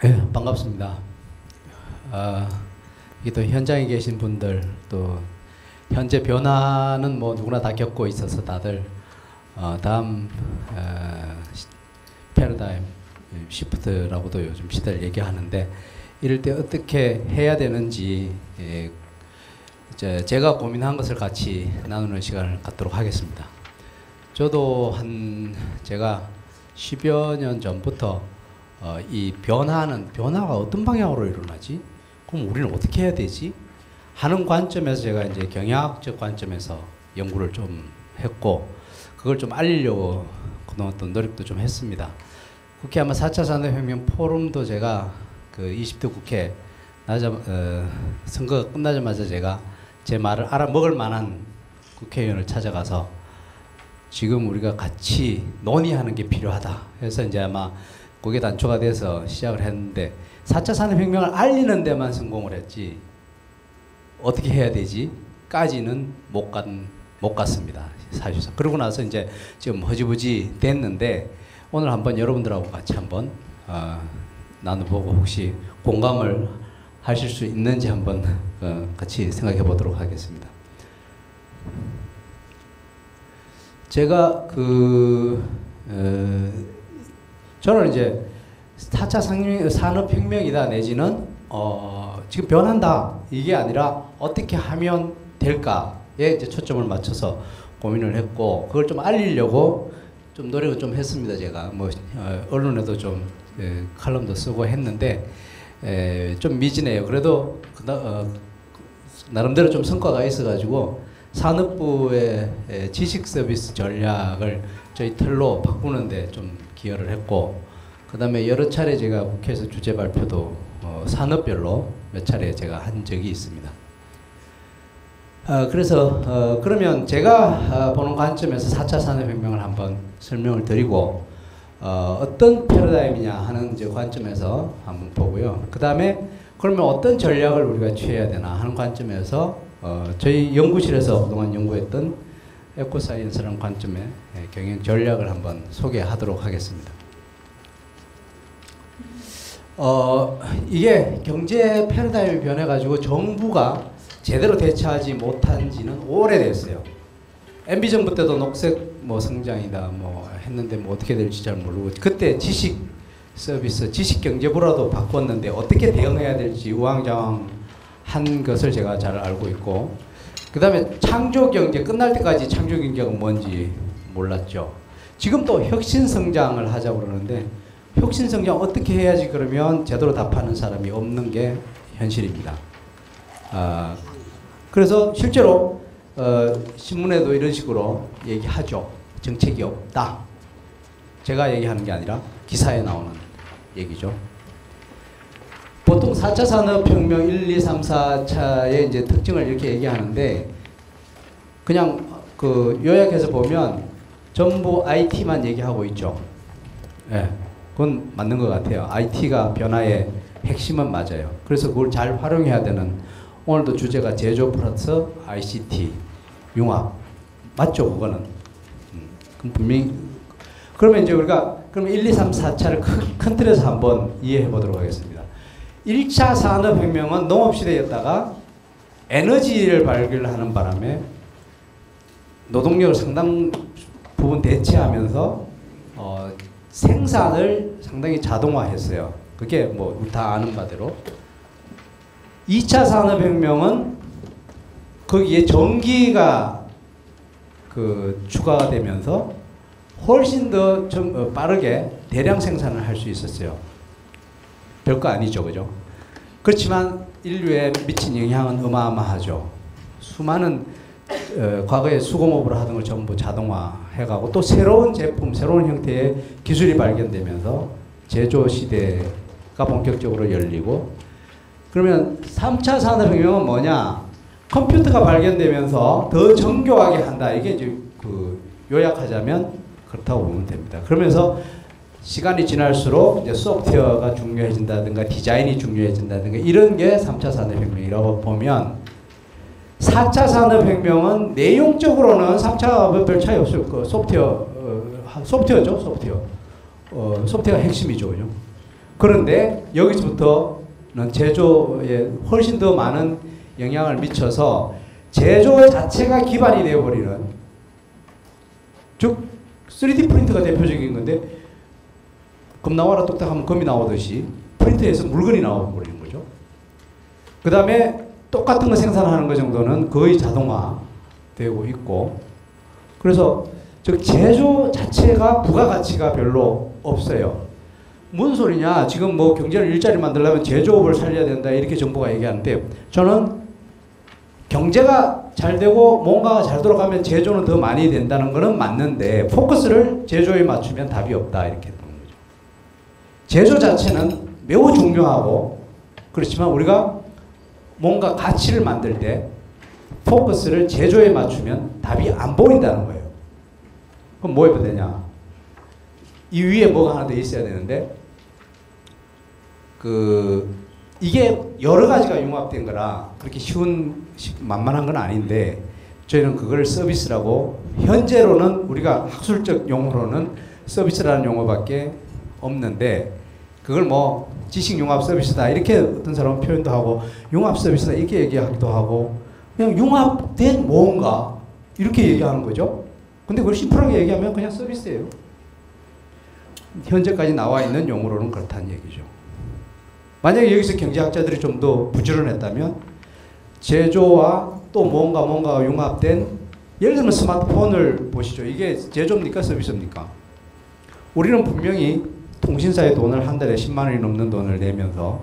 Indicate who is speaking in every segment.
Speaker 1: 네, 반갑습니다. 이게 또 현장에 계신 분들 또 현재 변화는 뭐 누구나 다 겪고 있어서 다들 다음 패러다임 시프트라고도 요즘 시대를 얘기하는데 이럴 때 어떻게 해야 되는지 제가 고민한 것을 같이 나누는 시간을 갖도록 하겠습니다. 저도 제가 10여 년 전부터 이 변화가 어떤 방향으로 일어나지? 그럼 우리는 어떻게 해야 되지? 하는 관점에서 제가 이제 경영학적 관점에서 연구를 좀 했고, 그걸 좀 알리려고 그동안 또 노력도 좀 했습니다. 국회 아마 4차 산업혁명 포럼도 제가 그 20대 국회 선거가 끝나자마자 제가 제 말을 알아먹을 만한 국회의원을 찾아가서 지금 우리가 같이 논의하는 게 필요하다 해서 이제 아마 그게 단초가 돼서 시작을 했는데 4차 산업혁명을 알리는 데만 성공을 했지 어떻게 해야 되지? 까지는 못 갔습니다. 사실상. 그러고 나서 이제 지금 허지부지 됐는데 오늘 한번 여러분들하고 같이 한번 나눠보고 혹시 공감을 하실 수 있는지 한번 같이 생각해 보도록 하겠습니다. 제가 저는 이제 4차 산업혁명이다 내지는 지금 변한다 이게 아니라 어떻게 하면 될까에 이제 초점을 맞춰서 고민을 했고 그걸 좀 알리려고 좀 노력을 좀 했습니다. 제가 뭐 언론에도 좀 칼럼도 쓰고 했는데 좀 미진해요. 그래도 나름대로 좀 성과가 있어가지고 산업부의 지식 서비스 전략을 저희 틀로 바꾸는데 좀 기여를 했고, 그 다음에 여러 차례 제가 국회에서 주제 발표도 산업별로 몇 차례 제가 한 적이 있습니다. 그래서 그러면 제가 보는 관점에서 4차 산업혁명을 한번 설명을 드리고 어떤 패러다임이냐 하는 이제 관점에서 한번 보고요. 그 다음에 그러면 어떤 전략을 우리가 취해야 되나 하는 관점에서 저희 연구실에서 그동안 연구했던 에코사이언스라는 관점의 경영 전략을 한번 소개하도록 하겠습니다. 이게 경제 패러다임이 변해가지고 정부가 제대로 대처하지 못한 지는 오래됐어요. MB 정부 때도 녹색 뭐 성장이다 뭐 했는데 뭐 어떻게 될지 잘 모르고 그때 지식 서비스, 지식경제부라도 바꿨는데 어떻게 대응해야 될지 우왕좌왕한 것을 제가 잘 알고 있고, 그 다음에 창조경제 끝날 때까지 창조경제가 뭔지 몰랐죠. 지금 또 혁신성장을 하자고 그러는데 혁신성장 어떻게 해야지 그러면 제대로 답하는 사람이 없는 게 현실입니다. 그래서 실제로 신문에도 이런 식으로 얘기하죠. 정책이 없다. 제가 얘기하는 게 아니라 기사에 나오는 얘기죠. 보통 4차 산업혁명 1, 2, 3, 4차의 이제 특징을 이렇게 얘기하는데 그냥 요약해서 보면 전부 IT만 얘기하고 있죠. 예, 그건 맞는 것 같아요. IT가 변화의 핵심은 맞아요. 그래서 그걸 잘 활용해야 되는 오늘도 주제가 제조 플러스 ICT 융합 맞죠? 그거는 그럼 분명히 그러면 이제 우리가 그럼 1, 2, 3, 4차를 큰 틀에서 한번 이해해 보도록 하겠습니다. 1차 산업혁명은 농업시대였다가 에너지를 발견하는 바람에 노동력을 상당 부분 대체하면서 생산을 상당히 자동화했어요. 그게 뭐 다 아는 바대로 2차 산업혁명은 거기에 전기가 추가가 되면서 훨씬 더 빠르게 대량 생산을 할 수 있었어요. 별거 아니죠, 그죠? 그렇지만 인류에 미친 영향은 어마어마하죠. 수많은 과거에 수공업으로 하던 걸 전부 자동화해가고 또 새로운 제품, 새로운 형태의 기술이 발견되면서 제조 시대가 본격적으로 열리고, 그러면 3차 산업혁명은 뭐냐? 컴퓨터가 발견되면서 더 정교하게 한다. 이게 이제 요약하자면 그렇다고 보면 됩니다. 그러면서 시간이 지날수록 이제 소프트웨어가 중요해진다든가 디자인이 중요해진다든가 이런 게 3차 산업혁명이라고 보면 4차 산업혁명은 내용적으로는 3차와 별 차이 없어요. 소프트웨어죠, 소프트웨어. 소프트웨어가 핵심이죠. 그죠? 그런데 여기서부터는 제조에 훨씬 더 많은 영향을 미쳐서 제조 자체가 기반이 되어버리는, 즉 3D 프린터가 대표적인 건데 검 나와라 뚝딱 하면 검이 나오듯이 프린터에서 물건이 나와버리는 거죠. 그 다음에 똑같은 거 생산하는 것 정도는 거의 자동화되고 있고, 그래서 즉 제조 자체가 부가가치가 별로 없어요. 무슨 소리냐, 지금 뭐 경제를 일자리 만들려면 제조업을 살려야 된다 이렇게 정부가 얘기하는데, 저는 경제가 잘 되고 뭔가가 잘 돌아가면 제조는 더 많이 된다는 거는 맞는데 포커스를 제조에 맞추면 답이 없다 이렇게 보는 거죠. 제조 자체는 매우 중요하고, 그렇지만 우리가 뭔가 가치를 만들 때 포커스를 제조에 맞추면 답이 안 보인다는 거예요. 그럼 뭐 해야 되냐? 이 위에 뭐가 하나 더 있어야 되는데, 이게 여러 가지가 융합된 거라 그렇게 만만한 건 아닌데, 저희는 그걸 서비스라고, 현재로는 우리가 학술적 용어로는 서비스라는 용어밖에 없는데, 그걸 뭐 지식융합 서비스다 이렇게 어떤 사람은 표현도 하고, 융합 서비스다 이렇게 얘기하기도 하고, 그냥 융합된 뭔가 이렇게 얘기하는 거죠. 근데 그걸 심플하게 얘기하면 그냥 서비스예요. 현재까지 나와 있는 용어로는 그렇다는 얘기죠. 만약에 여기서 경제학자들이 좀 더 부지런했다면 제조와 또 뭔가가 융합된, 예를 들면 스마트폰을 보시죠. 이게 제조입니까 서비스입니까? 우리는 분명히 통신사에 돈을 한 달에 10만 원이 넘는 돈을 내면서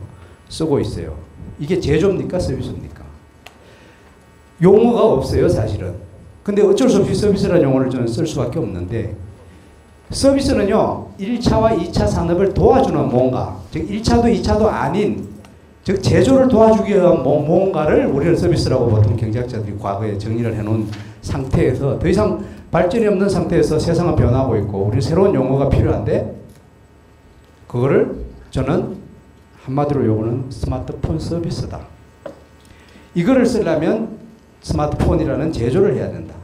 Speaker 1: 쓰고 있어요. 이게 제조입니까 서비스입니까? 용어가 없어요 사실은. 근데 어쩔 수 없이 서비스라는 용어를 저는 쓸 수밖에 없는데, 서비스는요 1차와 2차 산업을 도와주는 뭔가, 즉 1차도 2차도 아닌, 즉 제조를 도와주기 위한 뭔가를 우리는 서비스라고 보통 경제학자들이 과거에 정의를 해놓은 상태에서, 더 이상 발전이 없는 상태에서 세상은 변하고 있고 우리는 새로운 용어가 필요한데, 그거를 저는 한마디로 요거는 스마트폰 서비스다. 이거를 쓰려면 스마트폰이라는 제조를 해야 된다.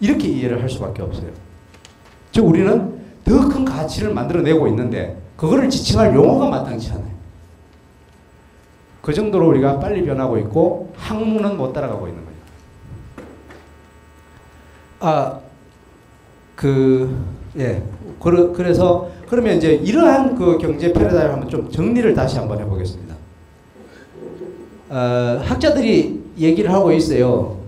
Speaker 1: 이렇게 이해를 할 수밖에 없어요. 즉 우리는 더 큰 가치를 만들어내고 있는데 그거를 지칭할 용어가 마땅치 않아요. 그 정도로 우리가 빨리 변하고 있고 학문은 못 따라가고 있는 거예요. 그래서 그러면 이제 이러한 그 경제 패러다임을 한번 좀 정리를 다시 한번 해보겠습니다. 학자들이 얘기를 하고 있어요.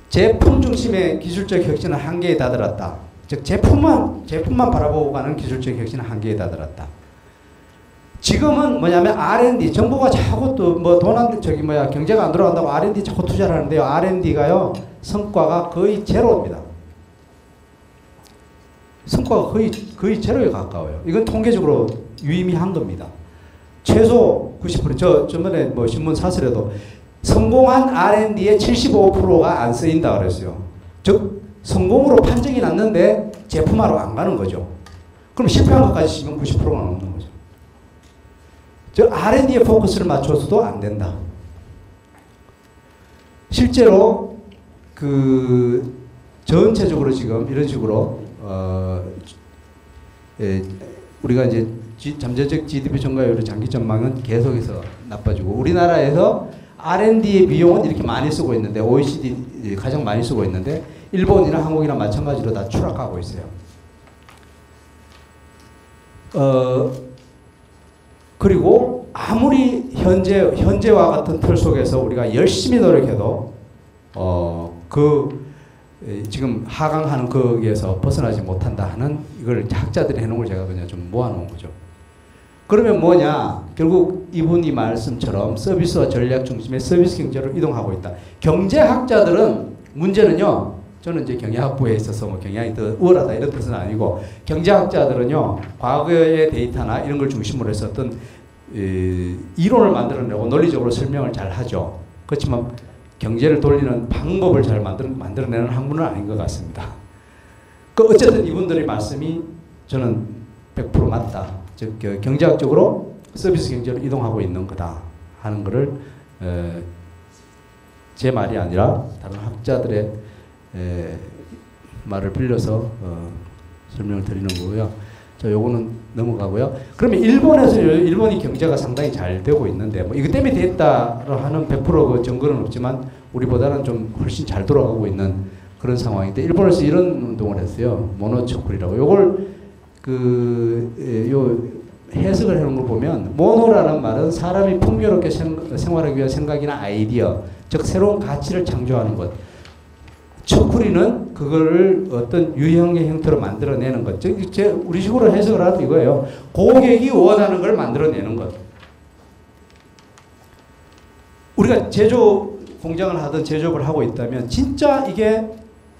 Speaker 1: 제품 중심의 기술적 혁신은 한계에 다다랐다. 즉 제품만 바라보고 가는 기술적 혁신은 한계에 다다랐다. 지금은 뭐냐면 R&D, 정부가 자꾸 또 뭐 경제가 안 돌아간다고 R&D 자꾸 투자를 하는데요. R&D가요 성과가 거의 제로입니다. 성과가 거의 제로에 가까워요. 이건 통계적으로 유의미한 겁니다. 최소 90%. 저번에 뭐 신문 사설에도 성공한 R&D의 75%가 안 쓰인다 그랬어요. 즉 성공으로 판정이 났는데 제품화로 안 가는 거죠. 그럼 실패한 것까지 치면 90%가 넘는 거죠. 즉 R&D에 포커스를 맞춰서도 안 된다. 실제로 전체적으로 지금 이런 식으로 우리가 이제 잠재적 GDP 증가율의 장기 전망은 계속해서 나빠지고, 우리나라에서 R&D의 비용은 이렇게 많이 쓰고 있는데, OECD 가장 많이 쓰고 있는데 일본이나 한국이나 마찬가지로 다 추락하고 있어요. 그리고 아무리 현재와 같은 틀 속에서 우리가 열심히 노력해도 지금 하강하는 거기에서 벗어나지 못한다 하는, 이걸 학자들이 해놓은 걸 제가 그냥 좀 모아놓은 거죠. 그러면 뭐냐? 결국 이분이 말씀처럼 서비스와 전략 중심의 서비스 경제로 이동하고 있다. 경제학자들은 문제는요, 저는 이제 경영학부에 있어서 뭐 경영이 더 우월하다 이런 뜻은 아니고, 경제학자들은요 과거의 데이터나 이런 걸 중심으로 해서 어떤 이론을 만들어내고 논리적으로 설명을 잘 하죠. 그렇지만 경제를 돌리는 방법을 잘 만들어내는 학문은 아닌 것 같습니다. 어쨌든 이분들의 말씀이 저는 100% 맞다. 즉 경제학적으로 서비스 경제로 이동하고 있는 거다 하는 것을 제 말이 아니라 다른 학자들의 말을 빌려서 설명을 드리는 거고요. 자, 요거는 넘어가고요. 그러면 일본에서 일본이 경제가 상당히 잘 되고 있는데 뭐 이것 때문에 됐다로 하는 100%그 증거는 없지만 우리보다는 좀 훨씬 잘 돌아가고 있는 그런 상황인데 일본에서 이런 운동을 했어요. 모노초쿠리라고. 요걸 요 해석을 해놓은 걸 보면 모노라는 말은 사람이 풍요롭게 생활하기 위한 생각이나 아이디어, 즉 새로운 가치를 창조하는 것. 초쿠리는 그거를 어떤 유형의 형태로 만들어내는 것. 즉 우리 식으로 해석을 하면 이거예요. 고객이 원하는 걸 만들어내는 것. 우리가 제조 공장을 하든 제조업을 하고 있다면 진짜 이게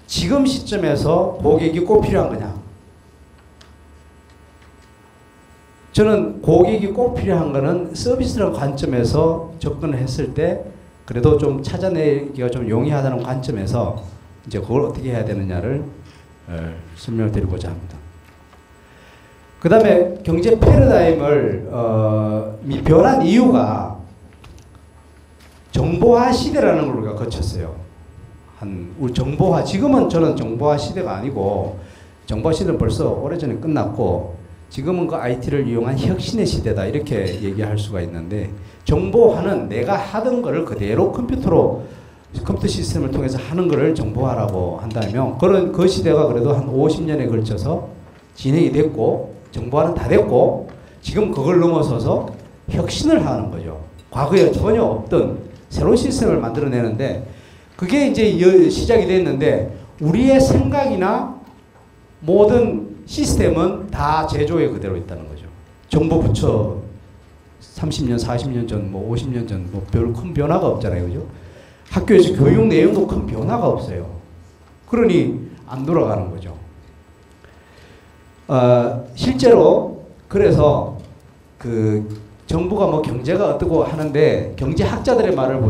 Speaker 1: 지금 시점에서 고객이 꼭 필요한 거냐? 저는 고객이 꼭 필요한 거는 서비스라는 관점에서 접근을 했을 때 그래도 좀 찾아내기가 좀 용이하다는 관점에서 이제 그걸 어떻게 해야 되느냐를 설명을 드리고자 합니다. 그 다음에 경제 패러다임을 변한 이유가 정보화 시대라는 걸 우리가 거쳤어요. 우리 정보화, 지금은 저는 정보화 시대가 아니고 정보화 시대는 벌써 오래전에 끝났고 지금은 그 IT를 이용한 혁신의 시대다 이렇게 얘기할 수가 있는데 정보화는 내가 하던 거를 그대로 컴퓨터 시스템을 통해서 하는 거를 정보화라고 한다면 그 시대가 그래도 한 50년에 걸쳐서 진행이 됐고 정보화는 다 됐고 지금 그걸 넘어서서 혁신을 하는 거죠. 과거에 전혀 없던 새로운 시스템을 만들어내는데 그게 이제 시작이 됐는데 우리의 생각이나 모든 시스템은 다 제조에 그대로 있다는 거죠. 정보 부처 30년, 40년 전, 뭐 50년 전 뭐 별 큰 변화가 없잖아요. 그죠? 학교에서 교육 내용도 큰 변화가 없어요. 그러니 안 돌아가는 거죠. 실제로 그래서 그 정부가 뭐 경제가 어떻고 하는데 경제학자들의 말을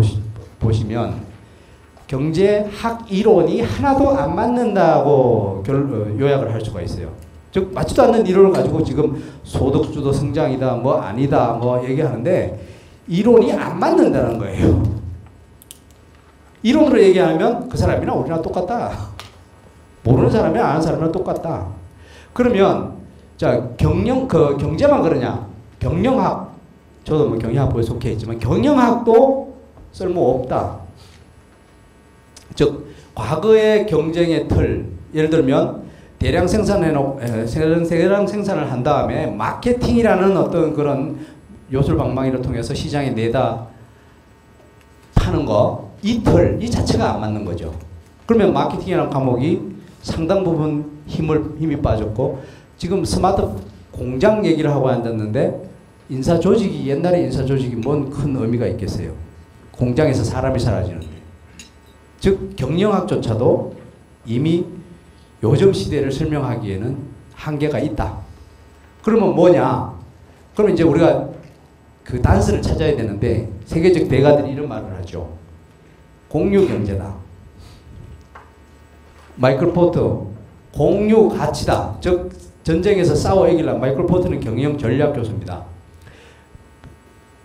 Speaker 1: 보시면 경제학 이론이 하나도 안 맞는다고 요약을 할 수가 있어요. 즉 맞지도 않는 이론을 가지고 지금 소득주도 성장이다 뭐 아니다 뭐 얘기하는데 이론이 안 맞는다는 거예요. 이론으로 얘기하면 그 사람이나 우리나 똑같다. 모르는 사람이나 아는 사람이나 똑같다. 그러면 자 경제만 그러냐? 경영학 저도 뭐 경영학부에 속해 있지만 경영학도 쓸모없다. 즉 과거의 경쟁의 틀 예를 들면 대량 생산을 한 다음에 마케팅이라는 어떤 그런 요술방망이를 통해서 시장에 내다 파는 거, 이 틀, 이 자체가 안 맞는 거죠. 그러면 마케팅이라는 과목이 상당 부분 힘이 빠졌고 지금 스마트 공장 얘기를 하고 앉았는데 옛날에 인사 조직이 뭔 큰 의미가 있겠어요. 공장에서 사람이 사라지는데. 즉 경영학조차도 이미 요즘 시대를 설명하기에는 한계가 있다. 그러면 뭐냐? 그러면 이제 우리가 그 단서를 찾아야 되는데 세계적 대가들이 이런 말을 하죠. 공유 경제다. 마이클 포트 공유 가치다. 즉 전쟁에서 싸워 이기려면 마이클 포트는 경영 전략 교수입니다.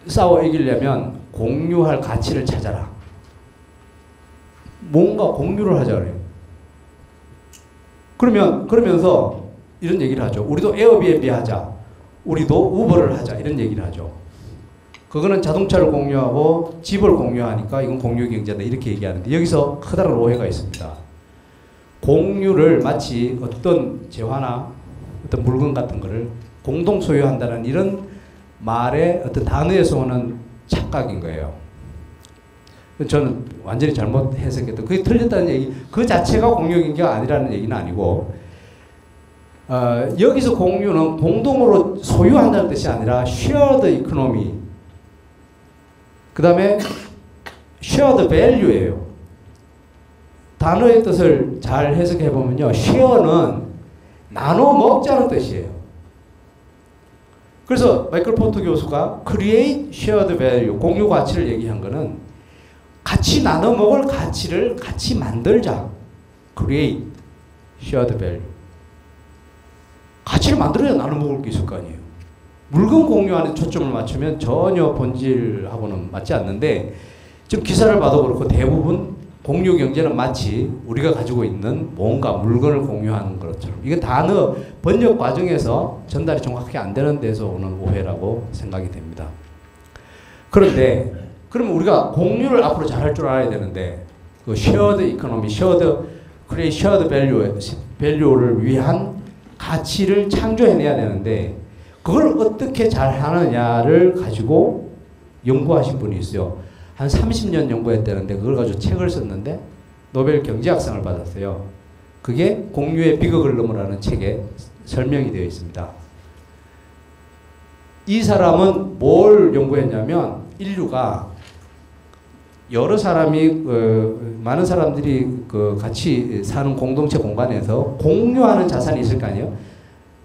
Speaker 1: 싸워 이기려면 공유할 가치를 찾아라. 뭔가 공유를 하자 그래요. 그러면서 이런 얘기를 하죠. 우리도 에어비앤비 하자. 우리도 우버를 하자. 이런 얘기를 하죠. 그거는 자동차를 공유하고 집을 공유하니까 이건 공유경제다. 이렇게 얘기하는데 여기서 커다란 오해가 있습니다. 공유를 마치 어떤 재화나 어떤 물건 같은 거를 공동 소유한다는 이런 말의 어떤 단어에서 오는 착각인 거예요. 저는 완전히 잘못 해석했던 그게 틀렸다는 얘기 그 자체가 공유경제가 아니라는 얘기는 아니고 여기서 공유는 공동으로 소유한다는 뜻이 아니라 shared economy 그 다음에 shared value예요. 단어의 뜻을 잘 해석해보면요 share는 나눠 먹자는 뜻이에요. 그래서 마이클 포트 교수가 create shared value 공유 가치를 얘기한 거는 같이 나눠 먹을 가치를 같이 만들자. create shared value. 가치를 만들어야 나눠 먹을 게 있을 거 아니에요. 물건 공유하는 초점을 맞추면 전혀 본질하고는 맞지 않는데 지금 기사를 봐도 그렇고 대부분 공유 경제는 마치 우리가 가지고 있는 뭔가 물건을 공유하는 것처럼 이게 단어 번역 과정에서 전달이 정확하게 안 되는 데서 오는 오해라고 생각이 됩니다. 그런데 그러면 우리가 공유를 앞으로 잘할 줄 알아야 되는데 그 쉐어드 이코노미, 쉐어드 밸류를 위한 가치를 창조해내야 되는데 그걸 어떻게 잘 하느냐를 가지고 연구하신 분이 있어요. 한 30년 연구했다는데 그걸 가지고 책을 썼는데 노벨 경제학상을 받았어요. 그게 공유의 비극을 넘으라는 책에 설명이 되어 있습니다. 이 사람은 뭘 연구했냐면 인류가 여러 사람이 많은 사람들이 같이 사는 공동체 공간에서 공유하는 자산이 있을 거 아니에요.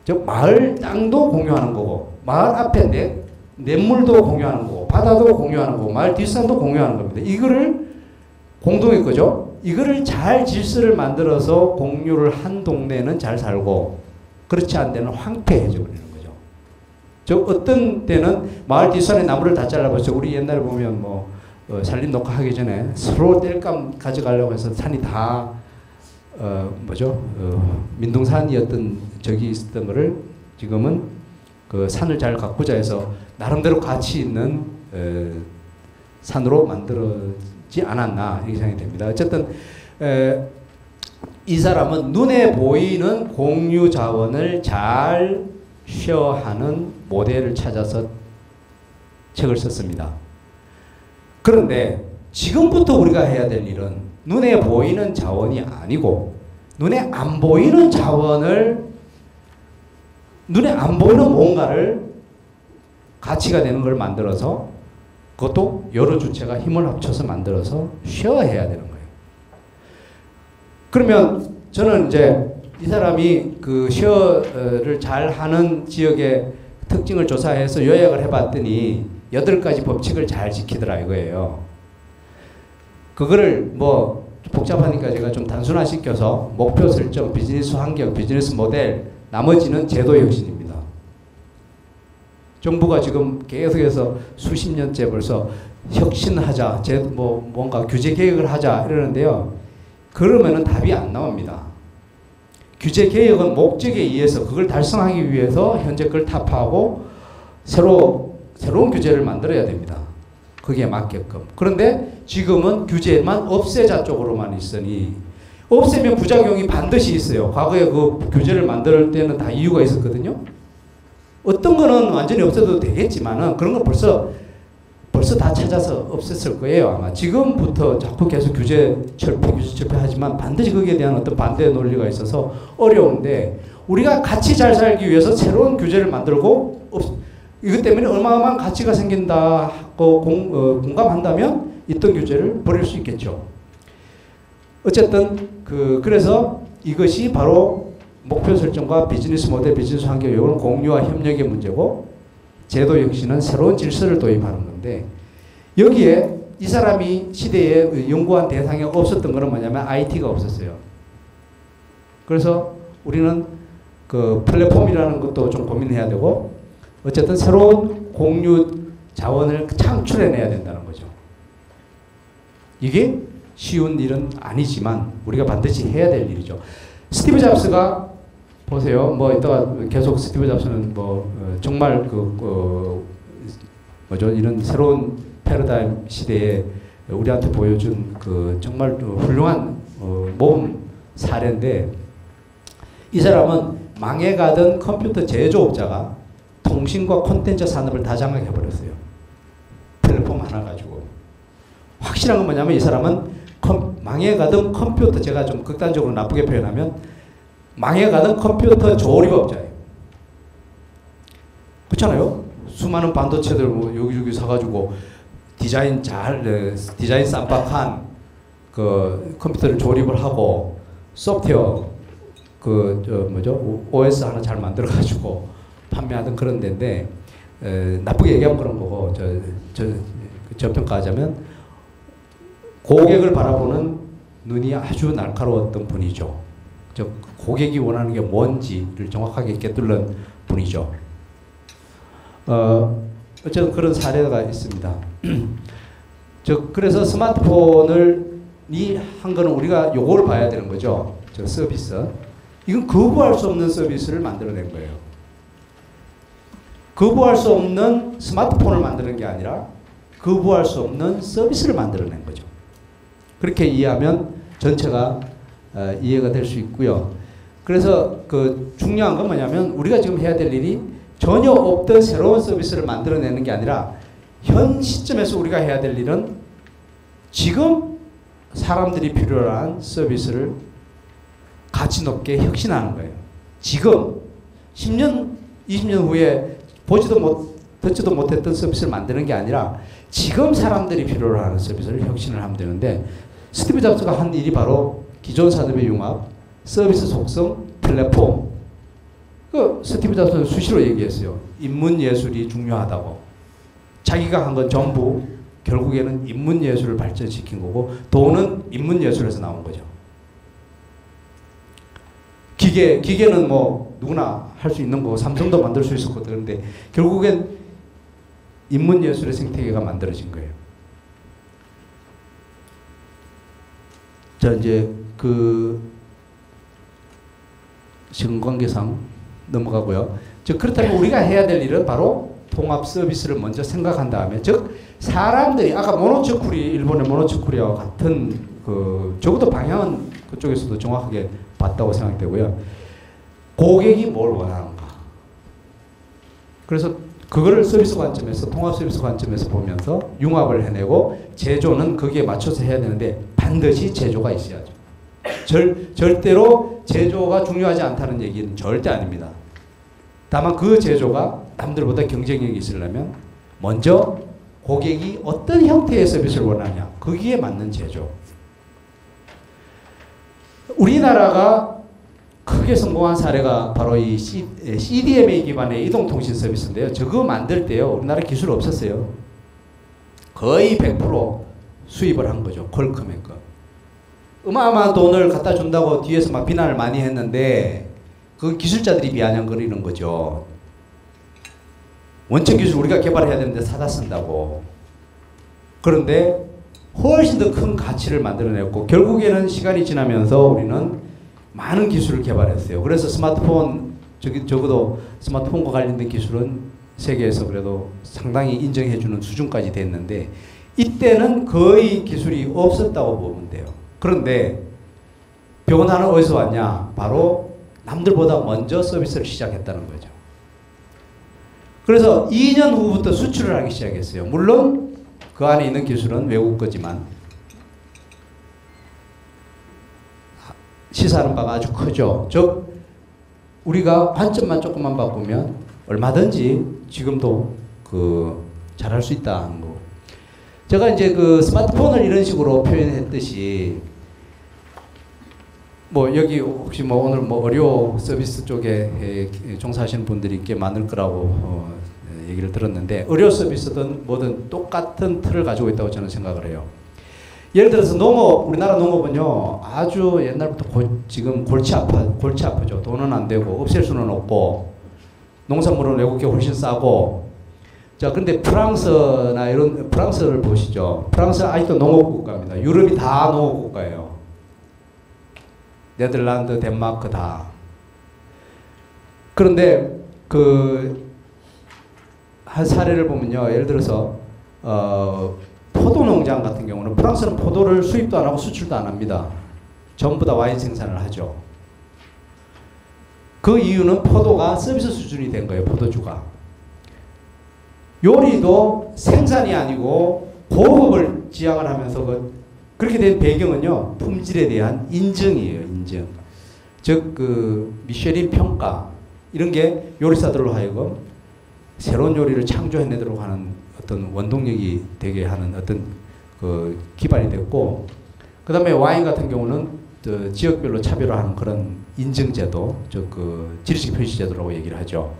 Speaker 1: 저 마을 땅도 공유하는 거고 마을 앞에 냇물도 공유하는 거고 바다도 공유하는 거고 마을 뒷산도 공유하는 겁니다. 이거를 공동의 거죠. 이거를 잘 질서를 만들어서 공유를 한 동네는 잘 살고 그렇지 않은 데는 황폐해져 버리는 거죠. 저 어떤 때는 마을 뒷산에 나무를 다 잘라버렸죠. 우리 옛날에 보면 뭐 산림 녹화하기 전에 서로 땔감 가져가려고 해서 산이 다 민둥산이었던 적이 있었던 거를 지금은 그 산을 잘 가꾸자 해서 나름대로 가치 있는 산으로 만들어지 않았나 이렇게 생각이 됩니다. 어쨌든 이 사람은 눈에 보이는 공유 자원을 잘 쉐어하는 모델을 찾아서 책을 썼습니다. 그런데 지금부터 우리가 해야 될 일은 눈에 보이는 자원이 아니고 눈에 안 보이는 자원을 눈에 안 보이는 뭔가를 가치가 되는 걸 만들어서 그것도 여러 주체가 힘을 합쳐서 만들어서 쉐어해야 되는 거예요. 그러면 저는 이제 이 사람이 그 쉐어를 잘 하는 지역의 특징을 조사해서 요약을 해봤더니 8가지 법칙을 잘 지키더라 이거예요. 그거를 뭐 복잡하니까 제가 좀 단순화시켜서 목표 설정, 비즈니스 환경, 비즈니스 모델, 나머지는 제도 혁신입니다. 정부가 지금 계속해서 수십 년째 벌써 혁신하자, 뭔가 규제 개혁을 하자 이러는데요. 그러면은 답이 안 나옵니다. 규제 개혁은 목적에 의해서 그걸 달성하기 위해서 현재 걸 타파하고 새로운 규제를 만들어야 됩니다. 거기에 맞게끔. 그런데 지금은 규제만 없애자 쪽으로만 있으니 없애면 부작용이 반드시 있어요. 과거에 그 규제를 만들 때는 다 이유가 있었거든요. 어떤 거는 완전히 없애도 되겠지만은 그런 거 벌써 다 찾아서 없앴을 거예요. 아마 지금부터 자꾸 계속 규제 철폐 하지만 반드시 거기에 대한 어떤 반대 논리가 있어서 어려운데 우리가 같이 잘 살기 위해서 새로운 규제를 만들고 이것 때문에 어마어마한 가치가 생긴다고 공감한다면 있던 규제를 버릴 수 있겠죠. 어쨌든 그래서 이것이 바로 목표 설정과 비즈니스 모델, 비즈니스 환경, 이거는 공유와 협력의 문제고 제도 혁신은 새로운 질서를 도입하는 건데 여기에 이 사람이 시대에 연구한 대상이 없었던 것은 뭐냐면 IT가 없었어요. 그래서 우리는 그 플랫폼이라는 것도 좀 고민해야 되고 어쨌든 새로운 공유 자원을 창출해내야 된다는 거죠. 이게 쉬운 일은 아니지만 우리가 반드시 해야 될 일이죠. 스티브 잡스가 보세요. 뭐 이따가 계속 스티브 잡스는 정말 이런 새로운 패러다임 시대에 우리한테 보여준 정말 훌륭한 모범 사례인데 이 사람은 망해가던 컴퓨터 제조업자가 통신과 콘텐츠 산업을 다 장악해버렸어요. 플랫폼 하나 가지고. 확실한 건 뭐냐면 이 사람은 망해가던 컴퓨터, 제가 좀 극단적으로 나쁘게 표현하면 망해가던 컴퓨터 조립업자예요. 그렇잖아요? 수많은 반도체들 여기저기 사가지고 디자인 쌈박한 컴퓨터를 조립을 하고 소프트웨어 OS 하나 잘 만들어가지고 판매하던 그런 데인데 나쁘게 얘기하면 그런 거고 저평가하자면 고객을 바라보는 눈이 아주 날카로웠던 분이죠. 고객이 원하는 게 뭔지를 정확하게 꿰뚫는 분이죠. 어쨌든 그런 사례가 있습니다. 그래서 스마트폰을 한 거는 우리가 요걸 봐야 되는 거죠. 저 서비스. 이건 거부할 수 없는 서비스를 만들어낸 거예요. 거부할 수 없는 스마트폰을 만드는 게 아니라 거부할 수 없는 서비스를 만들어낸 거죠. 그렇게 이해하면 전체가 이해가 될 수 있고요. 그래서 그 중요한 건 뭐냐면 우리가 지금 해야 될 일이 전혀 없던 새로운 서비스를 만들어내는 게 아니라 현 시점에서 우리가 해야 될 일은 지금 사람들이 필요로 한 서비스를 가치 높게 혁신하는 거예요. 지금 10년, 20년 후에 보지도 듣지도 못했던 서비스를 만드는 게 아니라 지금 사람들이 필요로 하는 서비스를 혁신을 하면 되는데 스티브 잡스가 한 일이 바로 기존 산업의 융합, 서비스 속성, 플랫폼. 그 스티브 잡스는 수시로 얘기했어요. 인문예술이 중요하다고. 자기가 한 건 전부 결국에는 인문예술을 발전시킨 거고 돈은 인문예술에서 나온 거죠. 기계는 뭐 누구나 할 수 있는 거고 삼성도 만들 수 있었거든. 그런데 결국엔 인문예술의 생태계가 만들어진 거예요. 자, 이제 그 시간 관계상 넘어가고요. 즉 그렇다면 우리가 해야 될 일은 바로 통합 서비스를 먼저 생각한 다음에, 즉 사람들이 아까 모노츠쿠리, 일본의 모노츠쿠리와 같은 그 적어도 방향은 그쪽에서도 정확하게 봤다고 생각되고요. 고객이 뭘 원하는가. 그래서 그거를 서비스 관점에서, 통합 서비스 관점에서 보면서 융합을 해내고 제조는 거기에 맞춰서 해야 되는데 반드시 제조가 있어야죠. 절대로 제조가 중요하지 않다는 얘기는 절대 아닙니다. 다만 그 제조가 남들보다 경쟁력이 있으려면 먼저 고객이 어떤 형태의 서비스를 원하냐, 거기에 맞는 제조. 우리나라가 크게 성공한 사례가 바로 이 CDMA 기반의 이동통신 서비스인데요. 저거 만들 때요, 우리나라 기술 없었어요. 거의 100% 수입을 한 거죠. 퀄컴의 거. 어마어마한 돈을 갖다 준다고 뒤에서 막 비난을 많이 했는데 그 기술자들이 비아냥거리는 거죠. 원천 기술 우리가 개발해야 되는데 사다 쓴다고. 그런데 훨씬 더 큰 가치를 만들어냈고 결국에는 시간이 지나면서 우리는 많은 기술을 개발했어요. 그래서 스마트폰, 적어도 스마트폰과 관련된 기술은 세계에서 그래도 상당히 인정해주는 수준까지 됐는데 이때는 거의 기술이 없었다고 보면 돼요. 그런데 변화는 어디서 왔냐? 바로 남들보다 먼저 서비스를 시작했다는 거죠. 그래서 2년 후부터 수출을 하기 시작했어요. 물론 그 안에 있는 기술은 외국 거지만 시사하는 바가 아주 크죠. 즉 우리가 관점만 조금만 바꾸면 얼마든지 지금도 잘할 수 있다는 거. 제가 이제 그 스마트폰을 이런 식으로 표현했듯이 뭐 여기 혹시 뭐 오늘 뭐 의료 서비스 쪽에 종사하시는 분들이 꽤 많을 거라고 얘기를 들었는데 의료 서비스든 뭐든 똑같은 틀을 가지고 있다고 저는 생각을 해요. 예를 들어서 농업, 우리나라 농업은요 아주 옛날부터 지금 골치 아프죠. 돈은 안 되고 없앨 수는 없고 농산물은 외국계 훨씬 싸고. 자, 근데 프랑스나 이런, 프랑스를 보시죠. 프랑스 아직도 농업 국가입니다. 유럽이 다 농업 국가예요. 네덜란드, 덴마크 다. 그런데 한 사례를 보면요, 예를 들어서 포도 농장 같은 경우는 프랑스는 포도를 수입도 안 하고 수출도 안 합니다. 전부 다 와인 생산을 하죠. 그 이유는 포도가 서비스 수준이 된 거예요. 포도주가. 요리도 생산이 아니고 고급을 지향을 하면서 그렇게 된 배경은요, 품질에 대한 인정이에요. 인정. 즉 미쉐린 평가 이런 게 요리사들로 하여금 새로운 요리를 창조해내도록 하는 어떤 원동력이 되게 하는 어떤 기반이 됐고, 그 다음에 와인 같은 경우는 지역별로 차별화하는 그런 인증제도, 즉 지리식 표시제도라고 얘기를 하죠.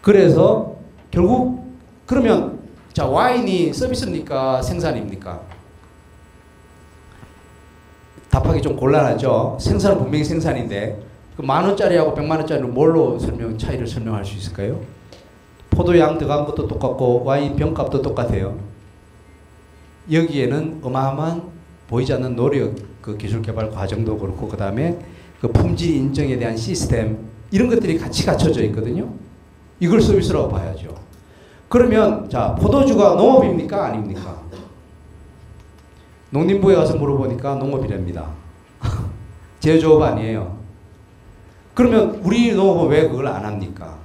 Speaker 1: 그래서 결국 그러면 자, 와인이 서비스입니까? 생산입니까? 답하기 좀 곤란하죠. 생산은 분명히 생산인데 그 10,000원짜리하고 1,000,000원짜리는 뭘로 차이를 설명할 수 있을까요? 포도양 들어간 것도 똑같고 와인 병값도 똑같아요. 여기에는 어마어마한 보이지 않는 노력, 그 기술 개발 과정도 그렇고 그 다음에 그 품질 인정에 대한 시스템 이런 것들이 같이 갖춰져 있거든요. 이걸 서비스라고 봐야죠. 그러면 자 포도주가 농업입니까? 아닙니까? 농림부에 가서 물어보니까 농업이랍니다. 제조업 아니에요. 그러면 우리 농업은 왜 그걸 안 합니까?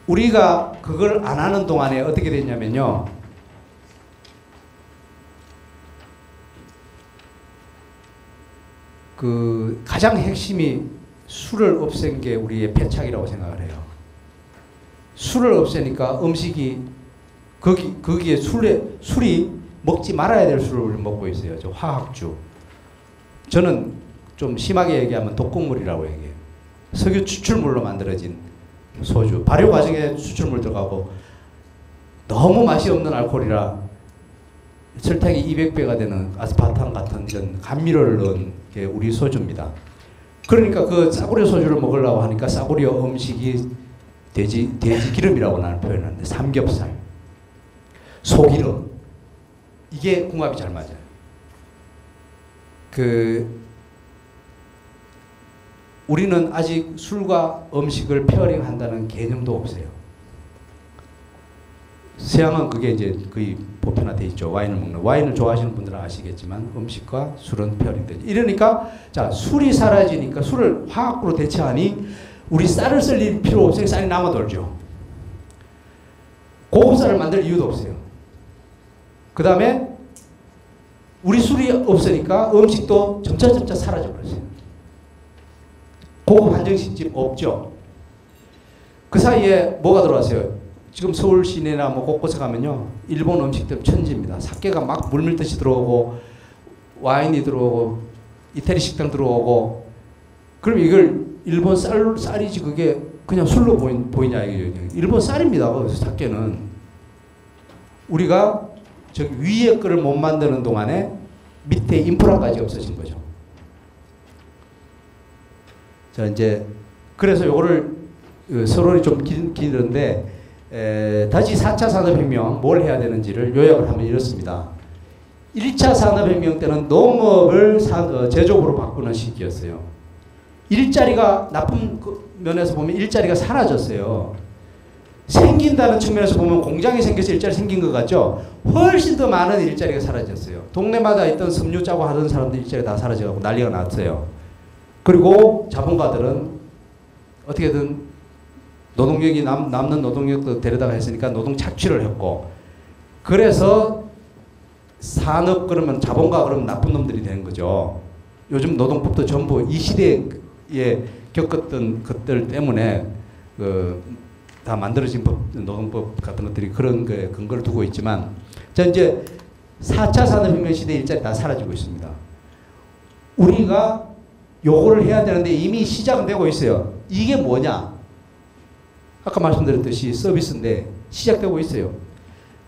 Speaker 1: 우리가 그걸 안 하는 동안에 어떻게 됐냐면요. 그 가장 핵심이 술을 없앤 게 우리의 패착이라고 생각을 해요. 술을 없애니까 음식이 거기에 술이 먹지 말아야 될 술을 먹고 있어요. 저 화학주. 저는 좀 심하게 얘기하면 독극물이라고 얘기해요. 석유 추출물로 만들어진 소주. 발효 과정에 추출물 들어가고 너무 맛이 없는 알코올이라 설탕이 200배가 되는 아스파탐 같은 이런 감미료를 넣은 게 우리 소주입니다. 그러니까 그 싸구려 소주를 먹으려고 하니까 싸구려 음식이 돼지 기름이라고 나는 표현하는데 삼겹살, 소기름 이게 궁합이 잘 맞아요. 우리는 아직 술과 음식을 페어링한다는 개념도 없어요. 서양은 그게 이제 거의 보편화돼 있죠. 와인을 먹는. 와인을 좋아하시는 분들은 아시겠지만 음식과 술은 페어링되죠. 이러니까 자 술이 사라지니까 술을 화학으로 대체하니 우리 쌀을 쓸 필요 없으니 쌀이 남아 돌죠. 고급 쌀을 만들 이유도 없어요. 그 다음에 우리 술이 없으니까 음식도 점차 사라져 버렸어요. 고급 한정식집 없죠. 그 사이에 뭐가 들어왔어요? 지금 서울 시내나 뭐 곳곳에 가면요. 일본 음식들 천지입니다. 사케가 막 물밀듯이 들어오고 와인이 들어오고 이태리 식당 들어오고 그럼 이걸 일본 쌀이지 그게 그냥 술로 보이냐 이게 일본 쌀입니다. 그래서 사케는 우리가 저기 위에 거를 못 만드는 동안에 밑에 인프라까지 없어진 거죠. 자 이제 그래서 요거를 서론이 좀 길은데 다시 4차 산업혁명 뭘 해야 되는지를 요약을 하면 이렇습니다. 1차 산업혁명 때는 농업을 제조업으로 바꾸는 시기였어요. 일자리가 나쁜 면에서 보면 일자리가 사라졌어요. 생긴다는 측면에서 보면 공장이 생겨서 일자리 생긴 것 같죠? 훨씬 더 많은 일자리가 사라졌어요. 동네마다 있던 섬유 짜고 하던 사람들 일자리 다 사라져가고 난리가 났어요. 그리고 자본가들은 어떻게든 노동력이 남는 노동력도 데려다가 했으니까 노동 착취를 했고 그래서 산업 그러면 자본가 그러면 나쁜 놈들이 되는 거죠. 요즘 노동법도 전부 이 시대에 겪었던 것들 때문에 다 만들어진 노동법 같은 것들이 그런 거에 근거를 두고 있지만 자 이제 4차 산업혁명 시대 일자리 다 사라지고 있습니다. 우리가 요거를 해야 되는데 이미 시작은 되고 있어요. 이게 뭐냐? 아까 말씀드렸듯이 서비스인데 시작되고 있어요.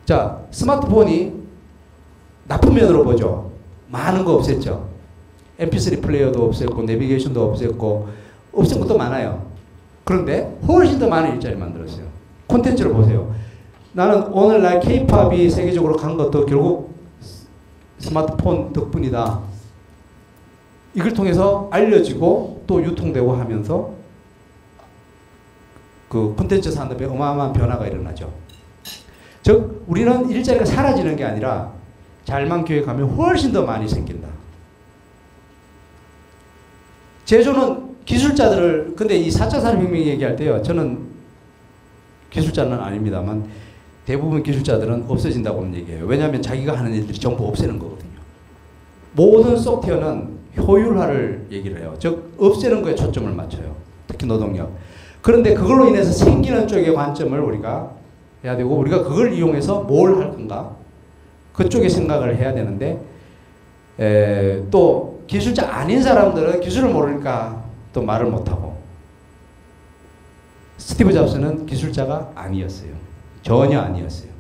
Speaker 1: 자, 스마트폰이 나쁜 면으로 보죠. 많은 거 없앴죠. mp3 플레이어도 없앴고 내비게이션도 없앴고 없앤 것도 많아요. 그런데 훨씬 더 많은 일자리 만들었어요. 콘텐츠를 보세요. 나는 오늘날 K-팝이 세계적으로 간 것도 결국 스마트폰 덕분이다. 이걸 통해서 알려지고 또 유통되고 하면서 그 콘텐츠 산업에 어마어마한 변화가 일어나죠. 즉 우리는 일자리가 사라지는 게 아니라 잘만 기획하면 훨씬 더 많이 생긴다. 제조는 기술자들을 근데 이 4차 산업혁명 얘기할 때요. 저는 기술자는 아닙니다만 대부분 기술자들은 없어진다고 얘기해요. 왜냐하면 자기가 하는 일들이 전부 없애는 거거든요. 모든 소프트웨어는 효율화를 얘기를 해요. 즉 없애는 거에 초점을 맞춰요. 특히 노동력. 그런데 그걸로 인해서 생기는 쪽의 관점을 우리가 해야 되고 우리가 그걸 이용해서 뭘 할 건가 그쪽에 생각을 해야 되는데 또 기술자 아닌 사람들은 기술을 모르니까 또 말을 못하고 스티브 잡스는 기술자가 아니었어요. 전혀 아니었어요.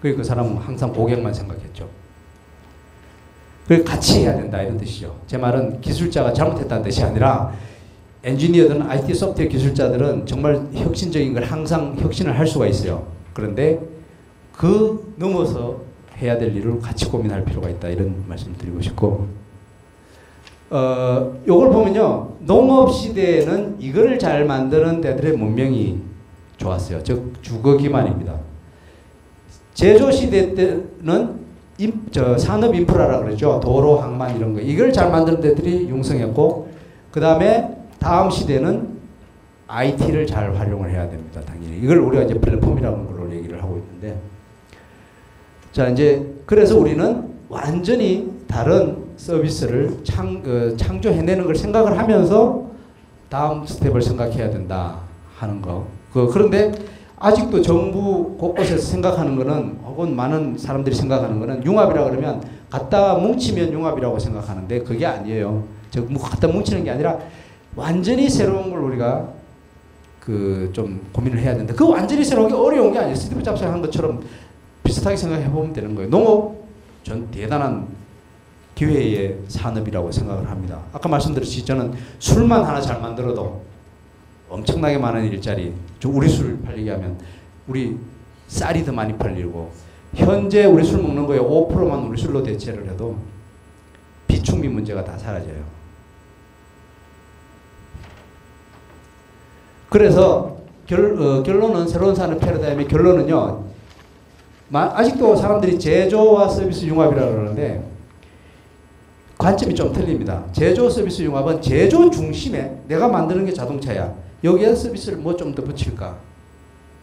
Speaker 1: 그리고 그 사람은 항상 고객만 생각했죠. 그래서 같이 해야 된다 이런 뜻이죠. 제 말은 기술자가 잘못했다는 뜻이 아니라 엔지니어든 IT 소프트웨어 기술자들은 정말 혁신적인 걸 항상 혁신을 할 수가 있어요. 그런데 그 넘어서 해야 될 일을 같이 고민할 필요가 있다 이런 말씀 드리고 싶고 요걸 보면요 농업 시대에는 이거를 잘 만드는 데들의 문명이 좋았어요. 즉 주거 기반입니다. 제조 시대 때는 산업 인프라라 그러죠. 도로, 항만 이런 거 이걸 잘 만드는 데들이 융성했고 그 다음에 다음 시대는 IT를 잘 활용을 해야 됩니다. 당연히 이걸 우리가 이제 플랫폼이라는 걸로 얘기를 하고 있는데 자 이제 그래서 우리는 완전히 다른 서비스를 창조해내는 걸 생각을 하면서 다음 스텝을 생각해야 된다 하는 거. 그런데 아직도 정부 곳곳에서 생각하는 거는 혹은 많은 사람들이 생각하는 거는 융합이라 그러면 갖다 뭉치면 융합이라고 생각하는데 그게 아니에요. 갖다 뭉치는 게 아니라 완전히 새로운 걸 우리가 좀 고민을 해야 된다. 그 완전히 새로운 게 어려운 게 아니에요. 스티브 잡스가 한 것처럼 비슷하게 생각해 보면 되는 거예요. 농업 전 대단한 기회의 산업이라고 생각을 합니다. 아까 말씀드렸듯이 저는 술만 하나 잘 만들어도 엄청나게 많은 일자리, 우리 술 팔리게 하면 우리 쌀이 더 많이 팔리고 현재 우리 술 먹는 거에 5%만 우리 술로 대체를 해도 비축미 문제가 다 사라져요. 그래서 결론은 새로운 산업 패러다임의 결론은요. 아직도 사람들이 제조와 서비스 융합이라고 그러는데 관점이 좀 틀립니다. 제조 서비스 융합은 제조 중심에 내가 만드는 게 자동차야. 여기에 서비스를 뭐 좀 더 붙일까?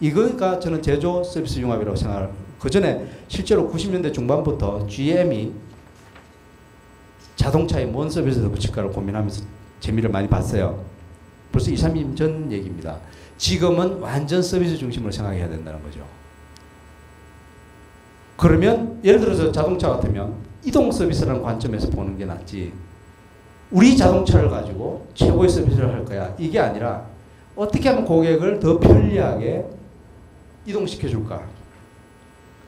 Speaker 1: 이거가 저는 제조 서비스 융합이라고 생각을. 그 전에 실제로 90년대 중반부터 GM이 자동차에 뭔 서비스를 붙일까를 고민하면서 재미를 많이 봤어요. 벌써 2, 3년 전 얘기입니다. 지금은 완전 서비스 중심으로 생각해야 된다는 거죠. 그러면 예를 들어서 자동차 같으면 이동 서비스라는 관점에서 보는 게 낫지. 우리 자동차를 가지고 최고의 서비스를 할 거야. 이게 아니라 어떻게 하면 고객을 더 편리하게 이동시켜 줄까?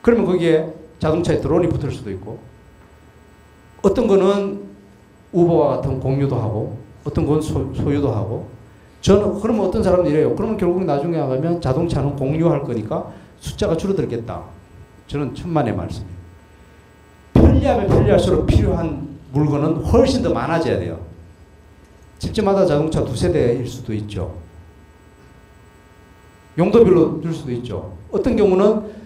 Speaker 1: 그러면 거기에 자동차에 드론이 붙을 수도 있고 어떤 거는 우버와 같은 공유도 하고 어떤 건 소유도 하고 그러면 어떤 사람은 이래요. 그러면 결국 나중에 가면 자동차는 공유할 거니까 숫자가 줄어들겠다. 저는 천만의 말씀이에요. 편리하면 편리할수록 필요한 물건은 훨씬 더 많아져야 돼요. 집집마다 자동차 2세대일 수도 있죠. 용도별로 줄 수도 있죠. 어떤 경우는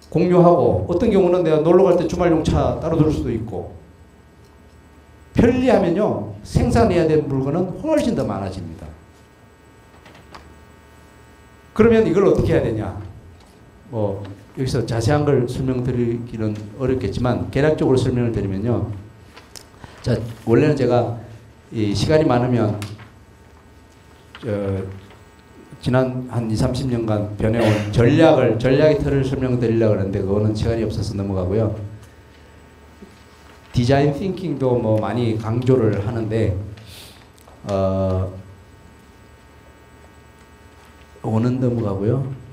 Speaker 1: 공유하고 어떤 경우는 내가 놀러 갈 때 주말용 차 따로 둘 수도 있고 편리하면요. 생산해야 될 물건은 훨씬 더 많아집니다. 그러면 이걸 어떻게 해야 되냐. 여기서 자세한 걸 설명드리기는 어렵겠지만 개략적으로 설명을 드리면요. 자, 원래는 제가 이 시간이 많으면 지난 한 20, 30년간 변해온 전략의 틀을 설명드리려고 하는데 그거는 시간이 없어서 넘어가고요. 디자인 띵킹도 뭐 많이 강조를 하는데 오는 넘어가고요.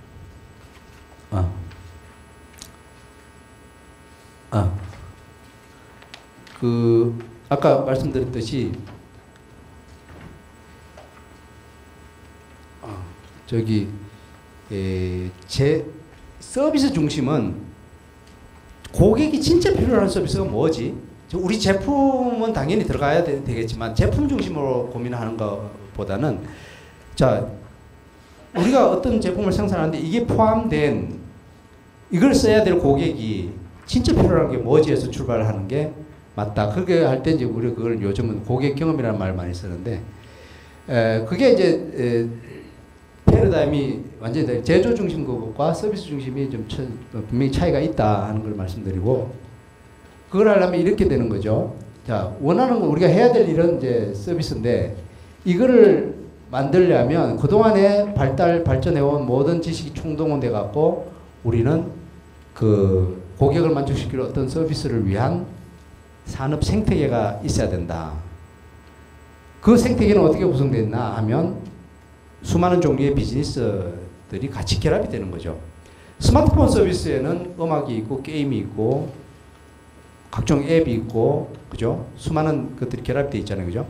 Speaker 1: 아까 말씀드렸듯이 제 서비스 중심은 고객이 진짜 필요한 서비스가 뭐지? 우리 제품은 당연히 들어가야 되겠지만 제품 중심으로 고민하는 것보다는 자 우리가 어떤 제품을 생산하는데 이게 포함된 이걸 써야 될 고객이 진짜 필요한 게 뭐지에서 출발하는 게 맞다. 그렇게 할 때 이제 우리가 그걸 요즘은 고객 경험이라는 말을 많이 쓰는데 그게 이제 패러다임이 완전히 제조 중심 것과 서비스 중심이 좀 분명히 차이가 있다 하는 걸 말씀드리고 그걸 하려면 이렇게 되는 거죠. 자, 원하는 건 우리가 해야 될 일은 이제 서비스인데 이거를 만들려면 그동안에 발전해온 모든 지식이 총동원돼 갖고 우리는 그 고객을 만족시킬 어떤 서비스를 위한 산업 생태계가 있어야 된다. 그 생태계는 어떻게 구성되어 있나 하면 수많은 종류의 비즈니스들이 같이 결합이 되는 거죠. 스마트폰 서비스에는 음악이 있고 게임이 있고 각종 앱이 있고 그죠? 수많은 것들이 결합되어 있잖아요. 그죠?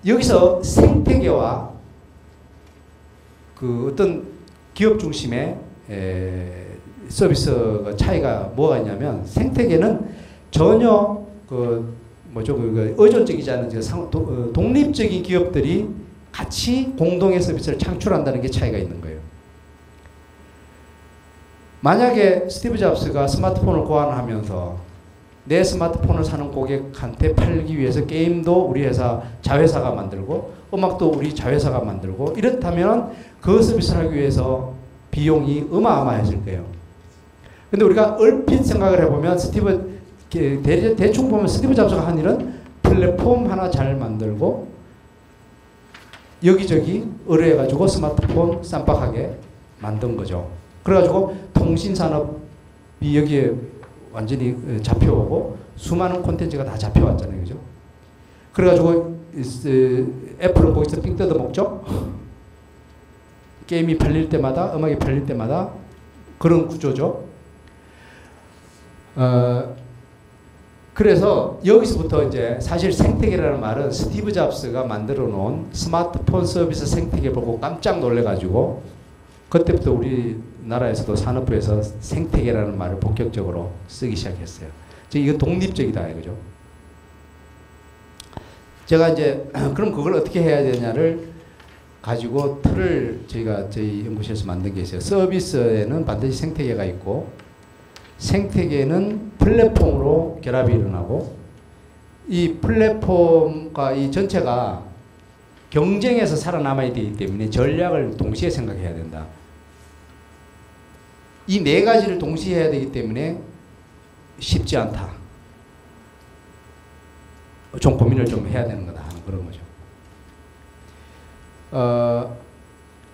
Speaker 1: 여기서 생태계와 그 어떤 기업 중심의 서비스가 차이가 뭐가 있냐면 생태계는 전혀 그 뭐죠 그 의존적이지 않은 독립적인 기업들이 같이 공동의 서비스를 창출한다는 게 차이가 있는 거예요. 만약에 스티브 잡스가 스마트폰을 고안하면서 내 스마트폰을 사는 고객한테 팔기 위해서 게임도 우리 회사 자회사가 만들고 음악도 우리 자회사가 만들고 이렇다면 그 서비스를 하기 위해서 비용이 어마어마해질 거예요. 근데 우리가 얼핏 생각을 해보면 대충 보면 스티브 잡스가 한 일은 플랫폼 하나 잘 만들고 여기저기 의뢰해가지고 스마트폰 쌈박하게 만든 거죠. 그래가지고 통신산업이 여기에 완전히 잡혀오고 수많은 콘텐츠가 다 잡혀왔잖아요. 그죠? 그래가지고 애플은 거기서 삥 뜯어먹죠. 게임이 팔릴 때마다 음악이 팔릴 때마다 그런 구조죠. 그래서 여기서부터 이제 사실 생태계라는 말은 스티브 잡스가 만들어 놓은 스마트폰 서비스 생태계 보고 깜짝 놀래가지고 그때부터 우리나라에서도 산업부에서 생태계라는 말을 본격적으로 쓰기 시작했어요. 이거 독립적이다 이거죠. 제가 이제 그럼 그걸 어떻게 해야 되냐를 가지고 틀을 저희 연구실에서 만든 게 있어요. 서비스에는 반드시 생태계가 있고 생태계는 플랫폼으로 결합이 일어나고 이 플랫폼과 이 전체가 경쟁에서 살아남아야 되기 때문에 전략을 동시에 생각해야 된다. 이 네 가지를 동시에 해야 되기 때문에 쉽지 않다. 좀 고민을 좀 해야 되는 거다 하는 그런 거죠.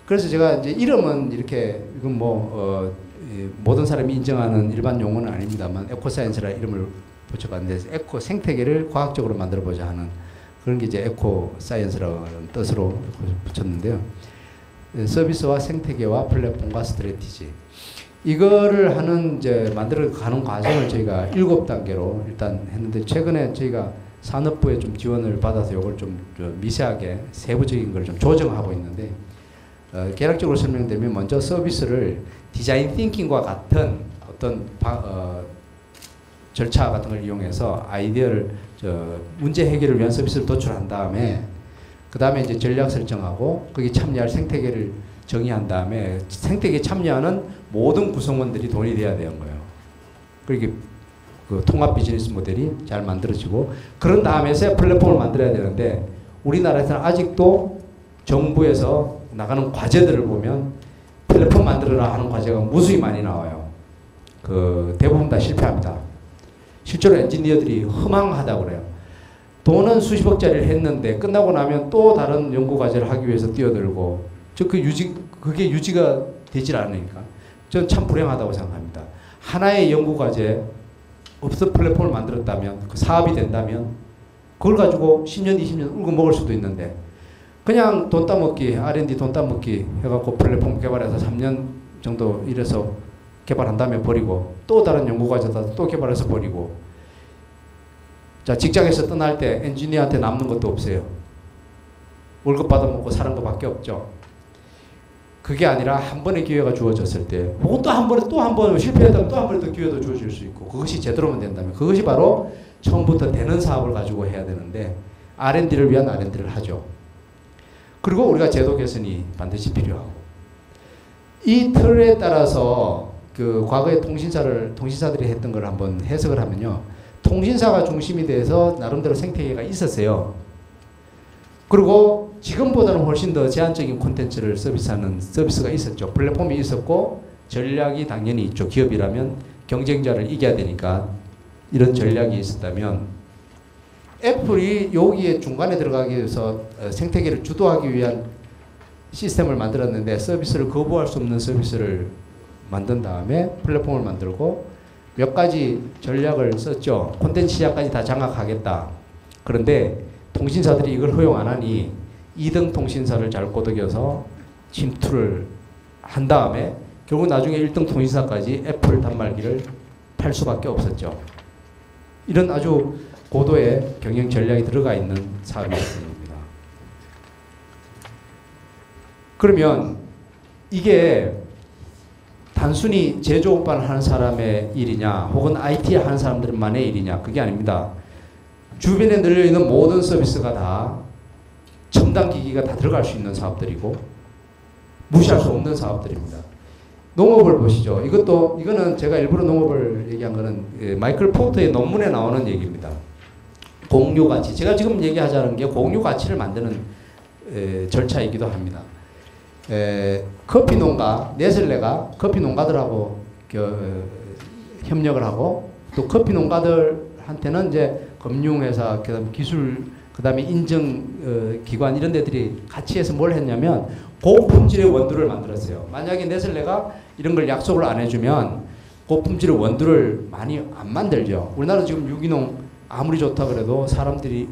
Speaker 1: 그래서 제가 이제 이름은 이렇게 이건 모든 사람이 인정하는 일반 용어는 아닙니다만 에코사이언스라 이름을 붙여봤는데 에코 생태계를 과학적으로 만들어보자 하는 그런 게 이제 에코사이언스라는 뜻으로 붙였는데요. 서비스와 생태계와 플랫폼과 스트래티지 이거를 하는 이제 만들어 가는 과정을 저희가 7단계로 일단 했는데 최근에 저희가 산업부에 좀 지원을 받아서 이걸 좀 미세하게 세부적인 걸 좀 조정하고 있는데 개략적으로 설명드리면 먼저 서비스를 디자인 띵킹과 같은 어떤 절차 같은 걸 이용해서 아이디어를 문제 해결을 위한 서비스를 도출한 다음에 그 다음에 이제 전략 설정하고 거기 참여할 생태계를 정의한 다음에 생태계에 참여하는 모든 구성원들이 돈이 돼야 되는 거예요. 그렇게 그 통합 비즈니스 모델이 잘 만들어지고 그런 다음에서 플랫폼을 만들어야 되는데 우리나라에서는 아직도 정부에서 나가는 과제들을 보면 플랫폼 만들어라 하는 과제가 무수히 많이 나와요. 대부분 다 실패합니다. 실제로 엔지니어들이 허망하다고 그래요. 돈은 수십억짜리를 했는데 끝나고 나면 또 다른 연구 과제를 하기 위해서 뛰어들고 그게 유지가 되질 않으니까 저는 참 불행하다고 생각합니다. 하나의 연구 과제 업소 플랫폼을 만들었다면 그 사업이 된다면 그걸 가지고 10년 20년 울고 먹을 수도 있는데 그냥 돈 따먹기 R&D 돈 따먹기 해갖고 플랫폼 개발해서 3년 정도 일해서 개발한 다음에 버리고 또 다른 연구 과제다 또 개발해서 버리고 자 직장에서 떠날 때 엔지니어한테 남는 것도 없어요. 월급 받아먹고 사는 것밖에 없죠. 그게 아니라 한 번의 기회가 주어졌을 때 혹은 또 한 번 실패했다면 또 한 번의 더 기회도 주어질 수 있고 그것이 제대로만 된다면 그것이 바로 처음부터 되는 사업을 가지고 해야 되는데 R&D를 위한 R&D를 하죠. 그리고 우리가 제도 개선이 반드시 필요하고 이 틀에 따라서 그 과거에 통신사들이 했던 걸 한번 해석을 하면요. 통신사가 중심이 돼서 나름대로 생태계가 있었어요. 그리고 지금보다는 훨씬 더 제한적인 콘텐츠를 서비스하는 서비스가 있었죠. 플랫폼이 있었고 전략이 당연히 있죠. 기업이라면 경쟁자를 이겨야 되니까 이런 전략이 있었다면 애플이 여기에 중간에 들어가기 위해서 생태계를 주도하기 위한 시스템을 만들었는데 서비스를 거부할 수 없는 서비스를 만든 다음에 플랫폼을 만들고 몇 가지 전략을 썼죠. 콘텐츠 시장까지 다 장악하겠다. 그런데 통신사들이 이걸 허용 안 하니 2등 통신사를 잘 꼬드겨서 침투를 한 다음에 결국 나중에 1등 통신사까지 애플 단말기를 팔 수밖에 없었죠. 이런 아주 고도의 경영 전략이 들어가 있는 사업이었습니다. 그러면 이게 단순히 제조업만 하는 사람의 일이냐 혹은 IT 하는 사람들만의 일이냐 그게 아닙니다. 주변에 널려있는 모든 서비스가 다 첨단 기기가 다 들어갈 수 있는 사업들이고 무시할 수 없는 사업들입니다. 농업을 보시죠. 이거는 제가 일부러 농업을 얘기한 거는 마이클 포터의 논문에 나오는 얘기입니다. 공유 가치. 제가 지금 얘기하자는 게 공유 가치를 만드는 절차이기도 합니다. 커피 농가, 네슬레가 커피 농가들하고 협력을 하고 또 커피 농가들한테는 이제 금융회사, 그다음 기술, 그다음에 인증 기관 이런 데들이 같이 해서 뭘 했냐면 고품질의 원두를 만들었어요. 만약에 네슬레가 이런 걸 약속을 안 해주면 고품질의 원두를 많이 안 만들죠. 우리나라 지금 유기농 아무리 좋다 그래도 사람들이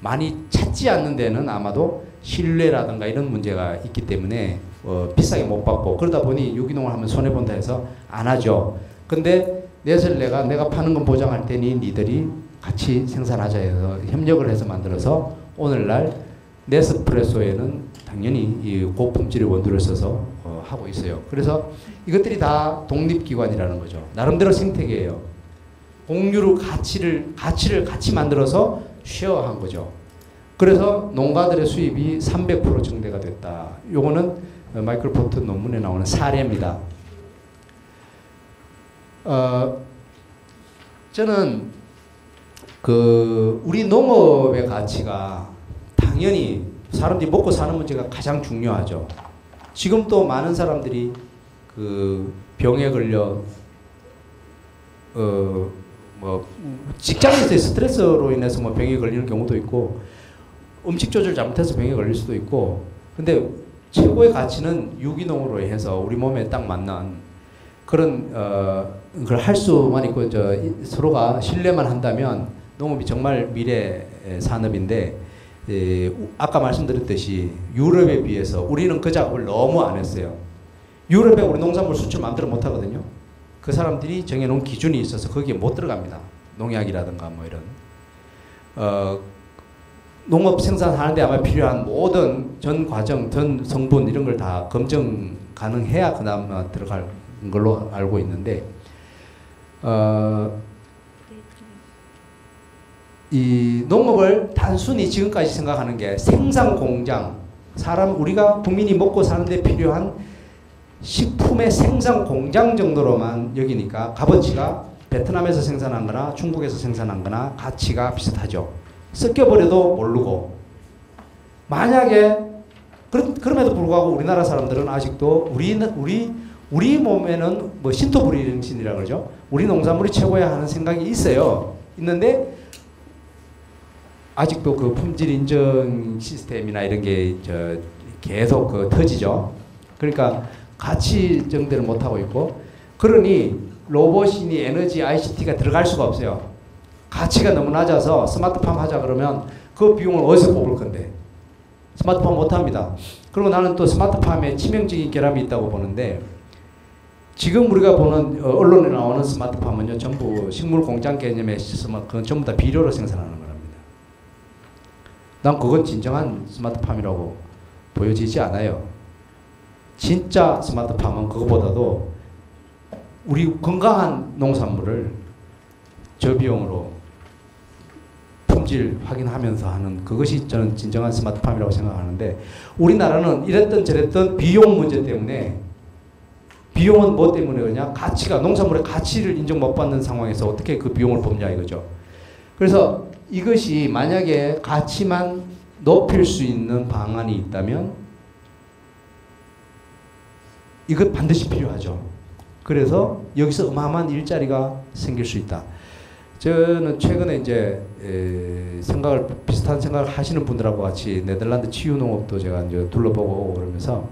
Speaker 1: 많이 찾지 않는 데는 아마도 신뢰라든가 이런 문제가 있기 때문에 비싸게 못 받고 그러다 보니 유기농을 하면 손해본다 해서 안 하죠. 근데 네슬레가 내가 파는 건 보장할 테니 니들이 같이 생산하자 해서 협력을 해서 만들어서 오늘날 네스프레소에는 당연히 이 고품질의 원두를 써서 하고 있어요. 그래서 이것들이 다 독립기관이라는 거죠. 나름대로 생태계예요. 공유로 가치를 같이 만들어서 쉐어한 거죠. 그래서 농가들의 수입이 300% 증대가 됐다. 요거는 마이클 포터 논문에 나오는 사례입니다. 저는 우리 농업의 가치가 당연히 사람들이 먹고 사는 문제가 가장 중요하죠. 지금 또 많은 사람들이 병에 걸려 직장에서의 스트레스로 인해서 병에 걸리는 경우도 있고 음식 조절 잘못해서 병에 걸릴 수도 있고 근데 최고의 가치는 유기농으로 해서 우리 몸에 딱 맞는 그런 걸 할 수만 있고 서로가 신뢰만 한다면 농업이 정말 미래 산업인데 아까 말씀드렸듯이 유럽에 비해서 우리는 그 작업을 너무 안 했어요. 유럽에 우리 농산물 수출 마음대로 못 하거든요. 그 사람들이 정해놓은 기준이 있어서 거기에 못 들어갑니다. 농약이라든가 뭐 이런 농업 생산하는데 아마 필요한 모든 전 과정, 전 성분 이런 걸 다 검증 가능해야 그나마 들어갈 걸로 알고 있는데 이 농업을 단순히 지금까지 생각하는 게 생산 공장, 우리가 국민이 먹고 사는데 필요한 식품의 생산 공장 정도로만 여기니까 값어치가 베트남에서 생산한 거나 중국에서 생산한 거나 가치가 비슷하죠. 섞여버려도 모르고 만약에 그럼에도 불구하고 우리나라 사람들은 아직도 우리 몸에는 뭐 신토불이정신이라고 그러죠. 우리 농산물이 최고야 하는 생각이 있어요. 있는데 아직도 그 품질 인증 시스템이나 이런 게 계속 터지죠. 그러니까 가치 정대를 못 하고 있고 그러니 로봇이니 에너지 ICT가 들어갈 수가 없어요. 가치가 너무 낮아서 스마트팜 하자 그러면 그 비용을 어디서 뽑을 건데 스마트팜 못 합니다. 그리고 나는 또 스마트팜에 치명적인 결함이 있다고 보는데 지금 우리가 보는 언론에 나오는 스마트팜은요 전부 식물 공장 개념에 있어서 그건 전부 다 비료로 생산하는 거랍니다. 난 그건 진정한 스마트팜이라고 보여지지 않아요. 진짜 스마트팜은 그거보다도 우리 건강한 농산물을 저비용으로 품질 확인하면서 하는 그것이 저는 진정한 스마트팜이라고 생각하는데 우리나라는 이랬던 저랬던 비용 문제 때문에 비용은 뭐 때문에 그러냐? 농산물의 가치를 인정 못 받는 상황에서 어떻게 그 비용을 뽑냐 이거죠. 그래서 이것이 만약에 가치만 높일 수 있는 방안이 있다면 이것 반드시 필요하죠. 그래서 여기서 어마어마한 일자리가 생길 수 있다. 저는 최근에 이제 비슷한 생각을 하시는 분들하고 같이 네덜란드 치유농업도 제가 이제 둘러보고 그러면서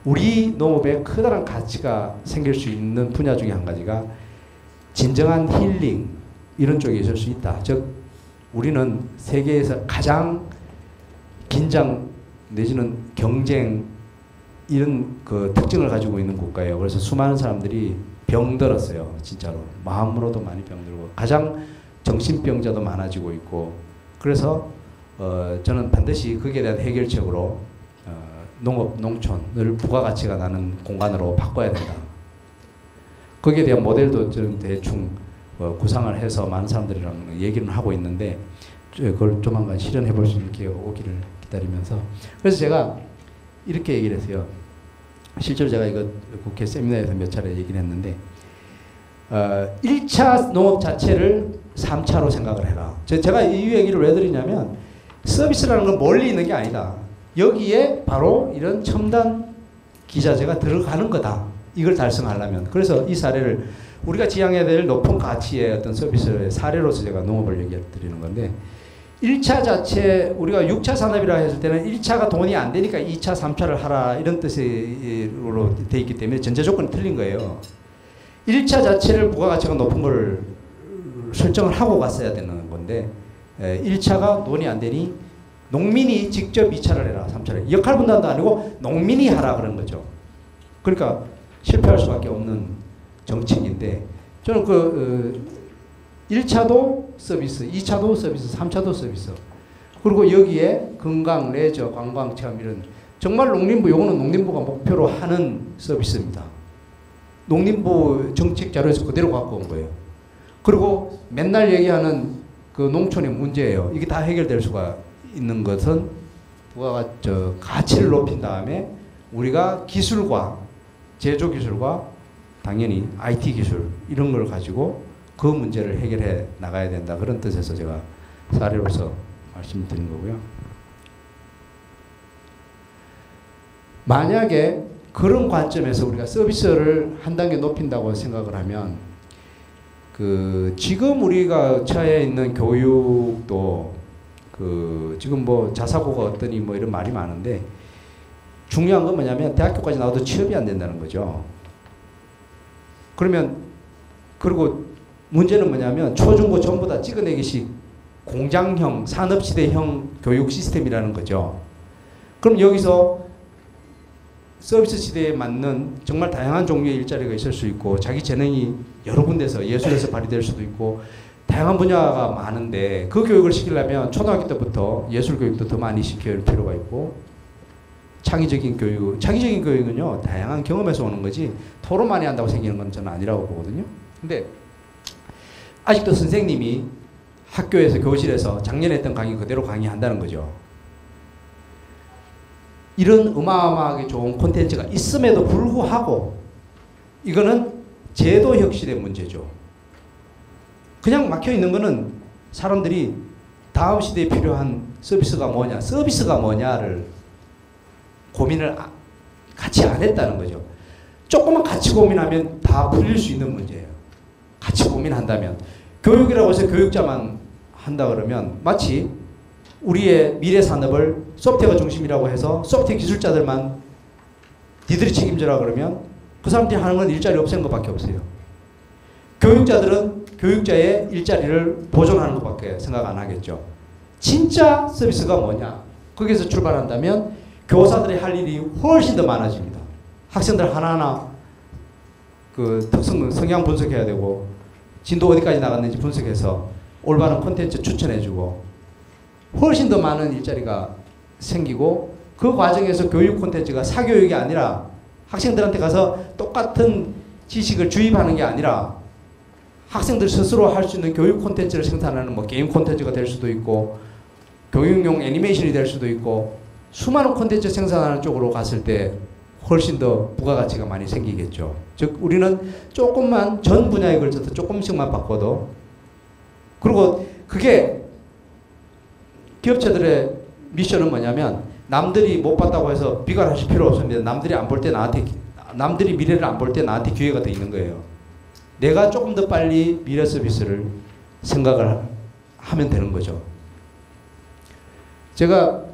Speaker 1: 우리 농업에 커다란 가치가 생길 수 있는 분야 중에 한 가지가 진정한 힐링 이런 쪽에 있을 수 있다. 즉 우리는 세계에서 가장 긴장 내지는 경쟁 이런 그 특징을 가지고 있는 국가예요. 그래서 수많은 사람들이 병들었어요. 진짜로 마음으로도 많이 병들고 가장 정신병자도 많아지고 있고 그래서 저는 반드시 거기에 대한 해결책으로 농업, 농촌을 부가가치가 나는 공간으로 바꿔야 된다. 거기에 대한 모델도 좀 대충 구상을 해서 많은 사람들이랑 얘기는 하고 있는데 그걸 조만간 실현해 볼 수 있는 기회가 오기를 기다리면서 그래서 제가 이렇게 얘기를 했어요. 실제로 제가 이거 국회 세미나에서 몇 차례 얘기를 했는데 1차 농업 자체를 3차로 생각을 해라. 제가 이 얘기를 왜 드리냐면 서비스라는 건 멀리 있는 게 아니다. 여기에 바로 이런 첨단 기자재가 들어가는 거다. 이걸 달성하려면. 그래서 이 사례를 우리가 지향해야 될 높은 가치의 어떤 서비스의 사례로서 제가 농업을 얘기해 드리는 건데 1차 자체 우리가 6차 산업이라 했을 때는 1차가 돈이 안 되니까 2차, 3차를 하라 이런 뜻으로 돼 있기 때문에 전제 조건이 틀린 거예요. 1차 자체를 부가가치가 높은 걸 설정을 하고 갔어야 되는 건데 1차가 돈이 안 되니 농민이 직접 2차를 해라, 3차를. 역할 분담도 아니고 농민이 하라 그런 거죠. 그러니까 실패할 수밖에 없는 정책인데 저는 1차도 서비스, 2차도 서비스, 3차도 서비스. 그리고 여기에 건강, 레저, 관광, 체험 이런 정말 농림부, 요거는 농림부가 목표로 하는 서비스입니다. 농림부 정책 자료에서 그대로 갖고 온 거예요. 그리고 맨날 얘기하는 그 농촌의 문제예요. 이게 다 해결될 수가 있는 것은 가치를 높인 다음에 우리가 기술과 제조 기술과 당연히 IT 기술 이런 걸 가지고 그 문제를 해결해 나가야 된다. 그런 뜻에서 제가 사례로서 말씀드린 거고요. 만약에 그런 관점에서 우리가 서비스를 한 단계 높인다고 생각을 하면 지금 우리가 처해 있는 교육도 지금 뭐 자사고가 어떠니 뭐 이런 말이 많은데 중요한 건 뭐냐면 대학교까지 나와도 취업이 안 된다는 거죠. 그리고 문제는 뭐냐면 초중고 전부 다 찍어내기식 공장형 산업시대형 교육 시스템이라는 거죠. 그럼 여기서 서비스 시대에 맞는 정말 다양한 종류의 일자리가 있을 수 있고 자기 재능이 여러 군데서 예술에서 발휘될 수도 있고 다양한 분야가 많은데 그 교육을 시키려면 초등학교 때부터 예술 교육도 더 많이 시킬 필요가 있고 창의적인 교육은요 다양한 경험에서 오는 거지 토론 많이 한다고 생기는 건 저는 아니라고 보거든요. 근데 아직도 선생님이 학교에서 교실에서 작년에 했던 강의 그대로 강의한다는 거죠. 이런 어마어마하게 좋은 콘텐츠가 있음에도 불구하고 이거는 제도 혁신의 문제죠. 그냥 막혀있는 거는 사람들이 다음 시대에 필요한 서비스가 뭐냐를 고민을 같이 안 했다는 거죠. 조금만 같이 고민하면 다 풀릴 수 있는 문제예요. 같이 고민한다면. 교육이라고 해서 교육자만 한다 그러면 마치 우리의 미래 산업을 소프트웨어 중심이라고 해서 소프트웨어 기술자들만 니들이 책임져라 그러면 그 사람들이 하는 건 일자리 없애는 것밖에 없어요. 교육자들은 교육자의 일자리를 보존하는 것밖에 생각 안 하겠죠. 진짜 서비스가 뭐냐? 거기서 출발한다면 교사들이 할 일이 훨씬 더 많아집니다. 학생들 하나하나 성향 분석해야 되고 진도 어디까지 나갔는지 분석해서 올바른 콘텐츠 추천해주고 훨씬 더 많은 일자리가 생기고 그 과정에서 교육 콘텐츠가 사교육이 아니라 학생들한테 가서 똑같은 지식을 주입하는 게 아니라 학생들 스스로 할 수 있는 교육 콘텐츠를 생산하는 뭐 게임 콘텐츠가 될 수도 있고 교육용 애니메이션이 될 수도 있고 수많은 콘텐츠 생산하는 쪽으로 갔을 때 훨씬 더 부가가치가 많이 생기겠죠. 즉 우리는 조금만 전 분야에 걸쳐서 조금씩만 바꿔도 그리고 그게 기업체들의 미션은 뭐냐면 남들이 못 봤다고 해서 비관하실 필요 없습니다. 남들이 안 볼 때 남들이 미래를 안 볼 때 나한테 기회가 더 있는 거예요. 내가 조금 더 빨리 미래 서비스를 생각을 하면 되는 거죠. 제가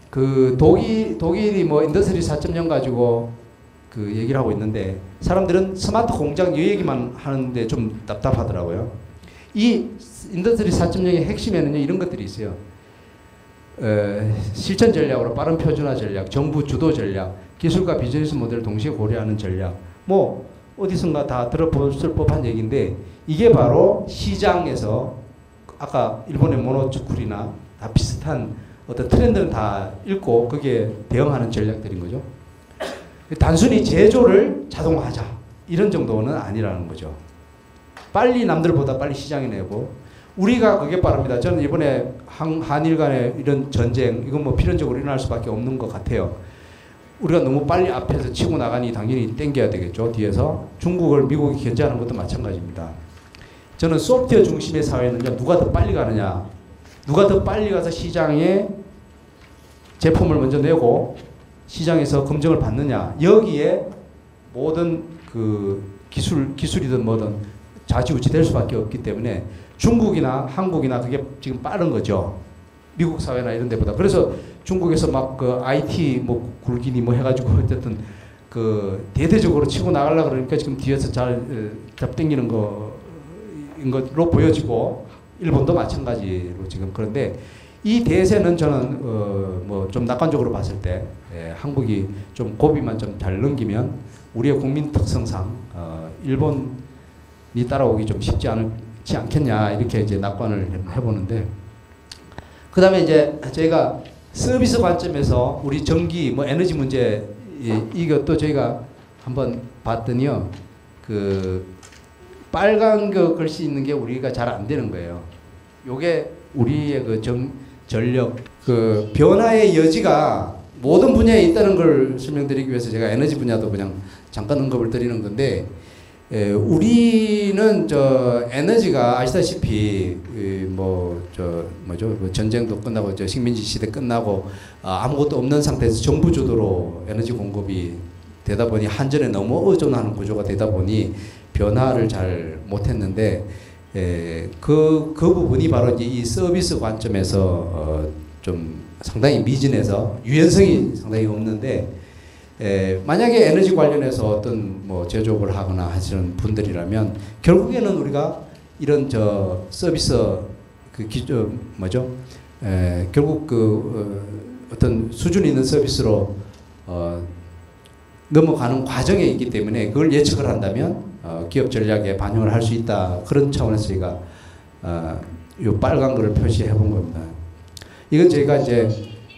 Speaker 1: 독일이 뭐 인더스트리 4.0 가지고 얘기를 하고 있는데 사람들은 스마트 공장 이 얘기만 하는데 좀 답답하더라고요. 이 인더스트리 4.0의 핵심에는요 이런 것들이 있어요. 실천 전략으로 빠른 표준화 전략, 정부 주도 전략, 기술과 비즈니스 모델을 동시에 고려하는 전략. 뭐 어디선가 다 들어봤을 법한 얘기인데 이게 바로 시장에서 아까 일본의 모노츠쿨이나 다 비슷한 어떤 트렌드는 다 읽고 거기에 대응하는 전략들인 거죠. 단순히 제조를 자동화하자. 이런 정도는 아니라는 거죠. 빨리 남들보다 빨리 시장에 내고 우리가 그게 빠릅니다. 저는 이번에 한일 간의 이런 전쟁 이건 뭐 필연적으로 일어날 수밖에 없는 것 같아요. 우리가 너무 빨리 앞에서 치고 나가니 당연히 땡겨야 되겠죠. 뒤에서 중국을 미국이 견제하는 것도 마찬가지입니다. 저는 소프트웨어 중심의 사회는요. 누가 더 빨리 가느냐. 누가 더 빨리 가서 시장에 제품을 먼저 내고 시장에서 검증을 받느냐. 여기에 모든 그 기술이든 뭐든 좌지우지 될 수밖에 없기 때문에 중국이나 한국이나 그게 지금 빠른 거죠. 미국 사회나 이런 데보다. 그래서 중국에서 막 그 IT 뭐 굴기니 뭐 해가지고 어쨌든 그 대대적으로 치고 나가려고 그러니까 지금 뒤에서 잘 잡당기는 거인 것으로 보여지고 일본도 마찬가지로 지금 그런데 이 대세는 저는 뭐 좀 낙관적으로 봤을 때 한국이 좀 고비만 좀 잘 넘기면 우리의 국민 특성상 일본이 따라오기 좀 쉽지 않겠냐 이렇게 이제 낙관을 해보는데 그 다음에 이제 저희가 서비스 관점에서 우리 전기 뭐 에너지 문제 이것도 저희가 한번 봤더니요 그 빨간 그 글씨 있는 게 우리가 잘 안 되는 거예요. 요게 우리의 그 전력 그 변화의 여지가 모든 분야에 있다는 걸 설명드리기 위해서 제가 에너지 분야도 그냥 잠깐 언급을 드리는 건데 우리는 저 에너지가 아시다시피 뭐 전쟁도 끝나고 저 식민지 시대 끝나고 아무것도 없는 상태에서 정부 주도로 에너지 공급이 되다 보니 한전에 너무 의존하는 구조가 되다 보니 변화를 잘 못했는데 그 부분이 바로 이제 이 서비스 관점에서 좀 상당히 미진해서 유연성이 상당히 없는데 만약에 에너지 관련해서 어떤 뭐 제조업을 하거나 하시는 분들이라면 결국에는 우리가 이런 저 서비스 그 결국 그 어떤 수준 있는 서비스로 넘어가는 과정에 있기 때문에 그걸 예측을 한다면 기업 전략에 반영을 할 수 있다. 그런 차원에서 저희가 요 빨간 거를 표시해 본 겁니다. 이건 저희가 이제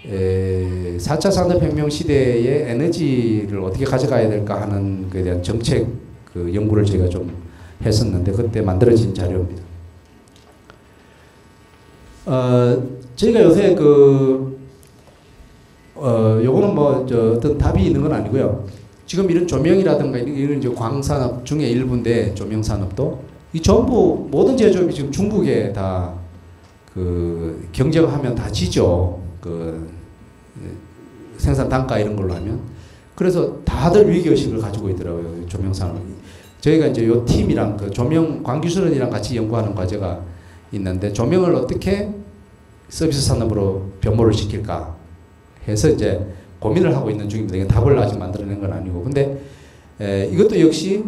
Speaker 1: 4차 산업혁명 시대의 에너지를 어떻게 가져가야 될까 하는 것에 대한 정책 그 연구를 저희가 좀 했었는데 그때 만들어진 자료입니다. 저희가 요새 요거는 뭐 어떤 답이 있는 건 아니고요. 지금 이런 조명이라든가 이런 이제 광산업 중에 일부인데 조명 산업도 이 전부 모든 제조업이 지금 중국에 다 그 경쟁하면 다 지죠. 그 생산 단가 이런 걸로 하면 그래서 다들 위기의식을 가지고 있더라고요. 조명 산업. 저희가 이제 요 팀이랑 그 조명 광기술원이랑 같이 연구하는 과제가 있는데 조명을 어떻게 서비스 산업으로 변모를 시킬까 해서 이제 고민을 하고 있는 중입니다. 이게 답을 아직 만들어낸 건 아니고. 근데 이것도 역시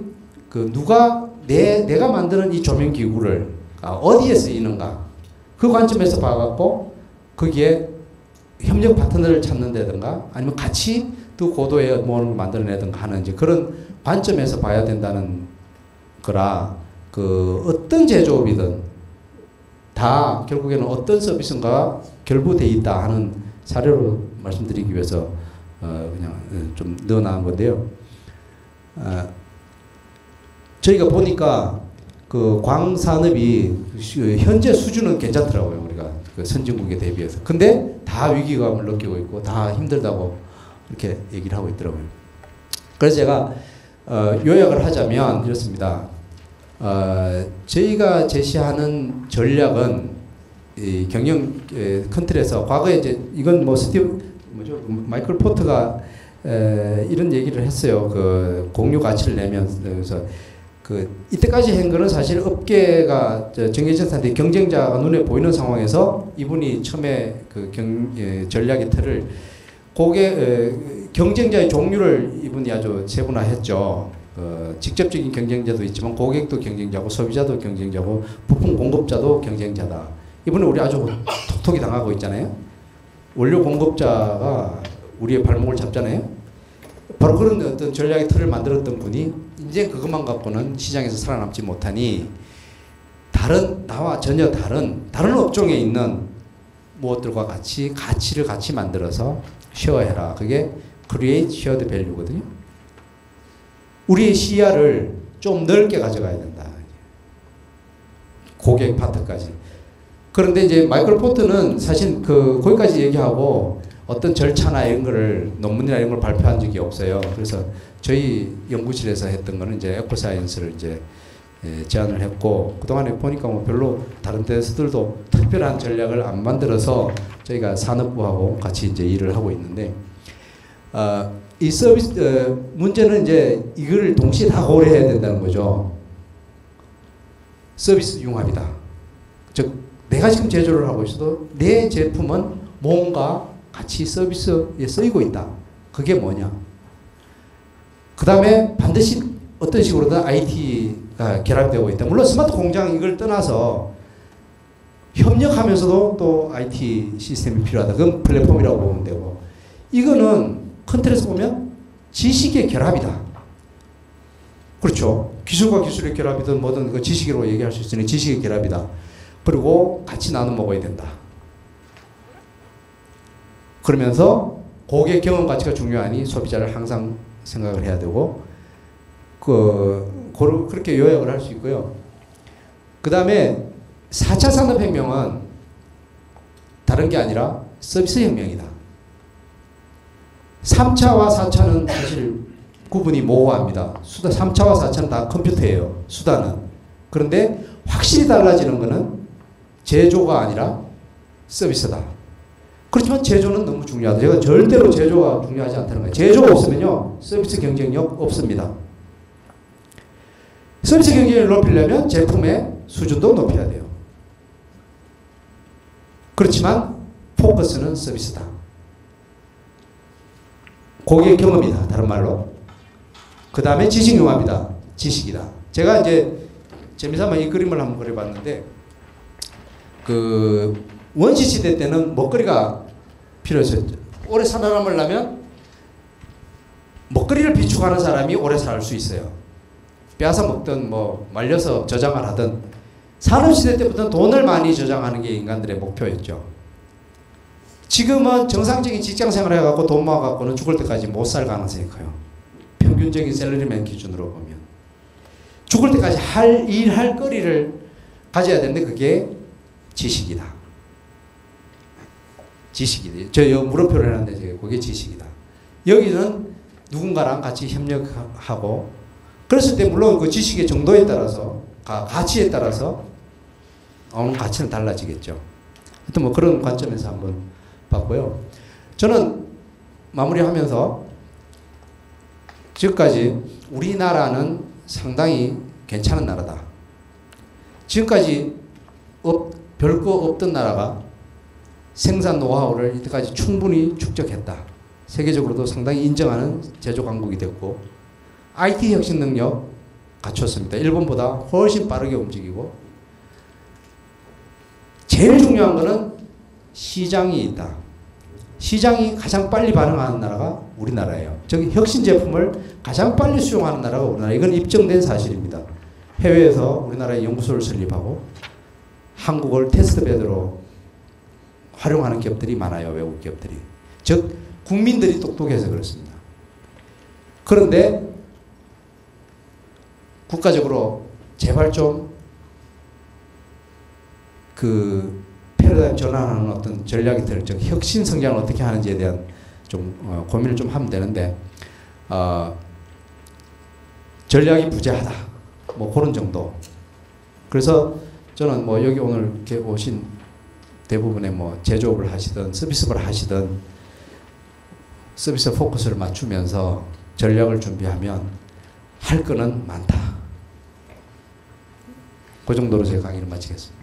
Speaker 1: 그 누가 내가 만드는 이 조명 기구를 어디에 쓰이는가 그 관점에서 봐갖고 거기에 협력 파트너를 찾는다든가 아니면 같이 또 고도의 뭐를 만들어내든가 하는 이제 그런 관점에서 봐야 된다는 거라 그 어떤 제조업이든 다 결국에는 어떤 서비스인가 결부돼 있다 하는 사례로 말씀드리기 위해서 그냥 좀 넣어놓은 건데요. 저희가 보니까 그 광산업이 현재 수준은 괜찮더라고요. 우리가 그 선진국에 대비해서. 근데 다 위기감을 느끼고 있고 다 힘들다고 이렇게 얘기를 하고 있더라고요. 그래서 제가 요약을 하자면 이렇습니다. 저희가 제시하는 전략은 이 경영 큰 틀에서 과거에 이제 이건 뭐 마이클 포트가 이런 얘기를 했어요. 그 공유 가치를 내면서 그 이때까지 한 거는 사실 업계가 정해진 상태 경쟁자가 눈에 보이는 상황에서 이분이 처음에 그 전략의 틀을 경쟁자의 종류를 이분이 아주 세분화했죠. 직접적인 경쟁자도 있지만 고객도 경쟁자고 소비자도 경쟁자고 부품 공급자도 경쟁자다. 이번에 우리 아주 톡톡이 당하고 있잖아요. 원료 공급자가 우리의 발목을 잡잖아요. 바로 그런 어떤 전략의 틀을 만들었던 분이 이제 그것만 갖고는 시장에서 살아남지 못하니 나와 전혀 다른 업종에 있는 무엇들과 같이 가치를 같이 만들어서 쉐어해라. 그게 Create Shared Value거든요. 우리의 시야를 좀 넓게 가져가야 된다. 고객 파트까지. 그런데 이제 마이클 포트는 사실 거기까지 얘기하고 어떤 절차나 이런 거를 논문이나 이런 걸 발표한 적이 없어요. 그래서 저희 연구실에서 했던 거는 이제 에코사이언스를 이제 제안을 했고, 그동안에 보니까 뭐 별로 다른 데서들도 특별한 전략을 안 만들어서 저희가 산업부하고 같이 이제 일을 하고 있는데, 이 서비스, 문제는 이제 이걸 동시에 다 고려해야 된다는 거죠. 서비스 융합이다. 즉, 내가 지금 제조를 하고 있어도 내 제품은 뭔가 같이 서비스에 쓰이고 있다. 그게 뭐냐? 그 다음에 반드시 어떤 식으로든 IT가 결합되고 있다. 물론 스마트 공장 이걸 떠나서 협력하면서도 또 IT 시스템이 필요하다. 그건 플랫폼이라고 보면 되고, 이거는 큰 틀에서 보면 지식의 결합이다. 그렇죠. 기술과 기술의 결합이든 뭐든 그 지식으로 얘기할 수 있으니 지식의 결합이다. 그리고 같이 나눠 먹어야 된다. 그러면서 고객 경험 가치가 중요하니 소비자를 항상 생각을 해야 되고, 그렇게 요약을 할 수 있고요. 그 다음에 4차 산업혁명은 다른 게 아니라 서비스 혁명이다. 3차와 4차는 사실 구분이 모호합니다. 3차와 4차는 다 컴퓨터예요. 수단은. 그런데 확실히 달라지는 것은 제조가 아니라 서비스다. 그렇지만 제조는 너무 중요하다. 제가 절대로 제조가 중요하지 않다는 거예요. 제조가 없으면요, 서비스 경쟁력 없습니다. 서비스 경쟁력을 높이려면 제품의 수준도 높여야 돼요. 그렇지만 포커스는 서비스다. 고객 경험이다. 다른 말로. 그 다음에 지식 융합이다. 지식이다. 제가 이제 재미삼아 이 그림을 한번 그려봤는데, 원시 시대 때는 먹거리가 필요했었죠. 오래 살아남으려면 먹거리를 비축하는 사람이 오래 살 수 있어요. 빼앗아 먹든 뭐 말려서 저장을 하든. 산업시대 때부터 돈을 많이 저장하는 게 인간들의 목표였죠. 지금은 정상적인 직장 생활을 해갖고 돈 모아갖고는 죽을 때까지 못 살 가능성이 커요. 평균적인 샐러리맨 기준으로 보면. 죽을 때까지 일할 거리를 가져야 되는데 그게 지식이다. 지식이다. 저 물음표를 해놨는데 그게 지식이다. 여기는 누군가랑 같이 협력하고, 그랬을 때 물론 그 지식의 정도에 따라서, 가치에 따라서 오는 가치는 달라지겠죠. 하여튼 뭐 그런 관점에서 한번 봤고요. 저는 마무리하면서 지금까지 우리나라는 상당히 괜찮은 나라다. 지금까지 별거 없던 나라가 생산 노하우를 이때까지 충분히 축적했다. 세계적으로도 상당히 인정하는 제조 강국이 됐고, IT 혁신 능력 갖췄습니다. 일본보다 훨씬 빠르게 움직이고, 제일 중요한 거는 시장이 있다. 시장이 가장 빨리 반응하는 나라가 우리나라예요. 즉 혁신 제품을 가장 빨리 수용하는 나라가 우리나라. 이건 입증된 사실입니다. 해외에서 우리나라에 연구소를 설립하고 한국을 테스트베드로 활용하는 기업들이 많아요. 외국 기업들이. 즉 국민들이 똑똑해서 그렇습니다. 그런데 국가적으로 제발 좀 패러다임 전환하는 어떤 전략이 될, 즉 혁신 성장을 어떻게 하는지에 대한 좀 고민을 좀 하면 되는데, 전략이 부재하다. 뭐 그런 정도. 그래서 저는 뭐 여기 오늘 이렇게 오신 대부분의 뭐 제조업을 하시든 서비스업을 하시든 서비스 포커스를 맞추면서 전략을 준비하면 할 거는 많다. 그 정도로 제 강의를 마치겠습니다.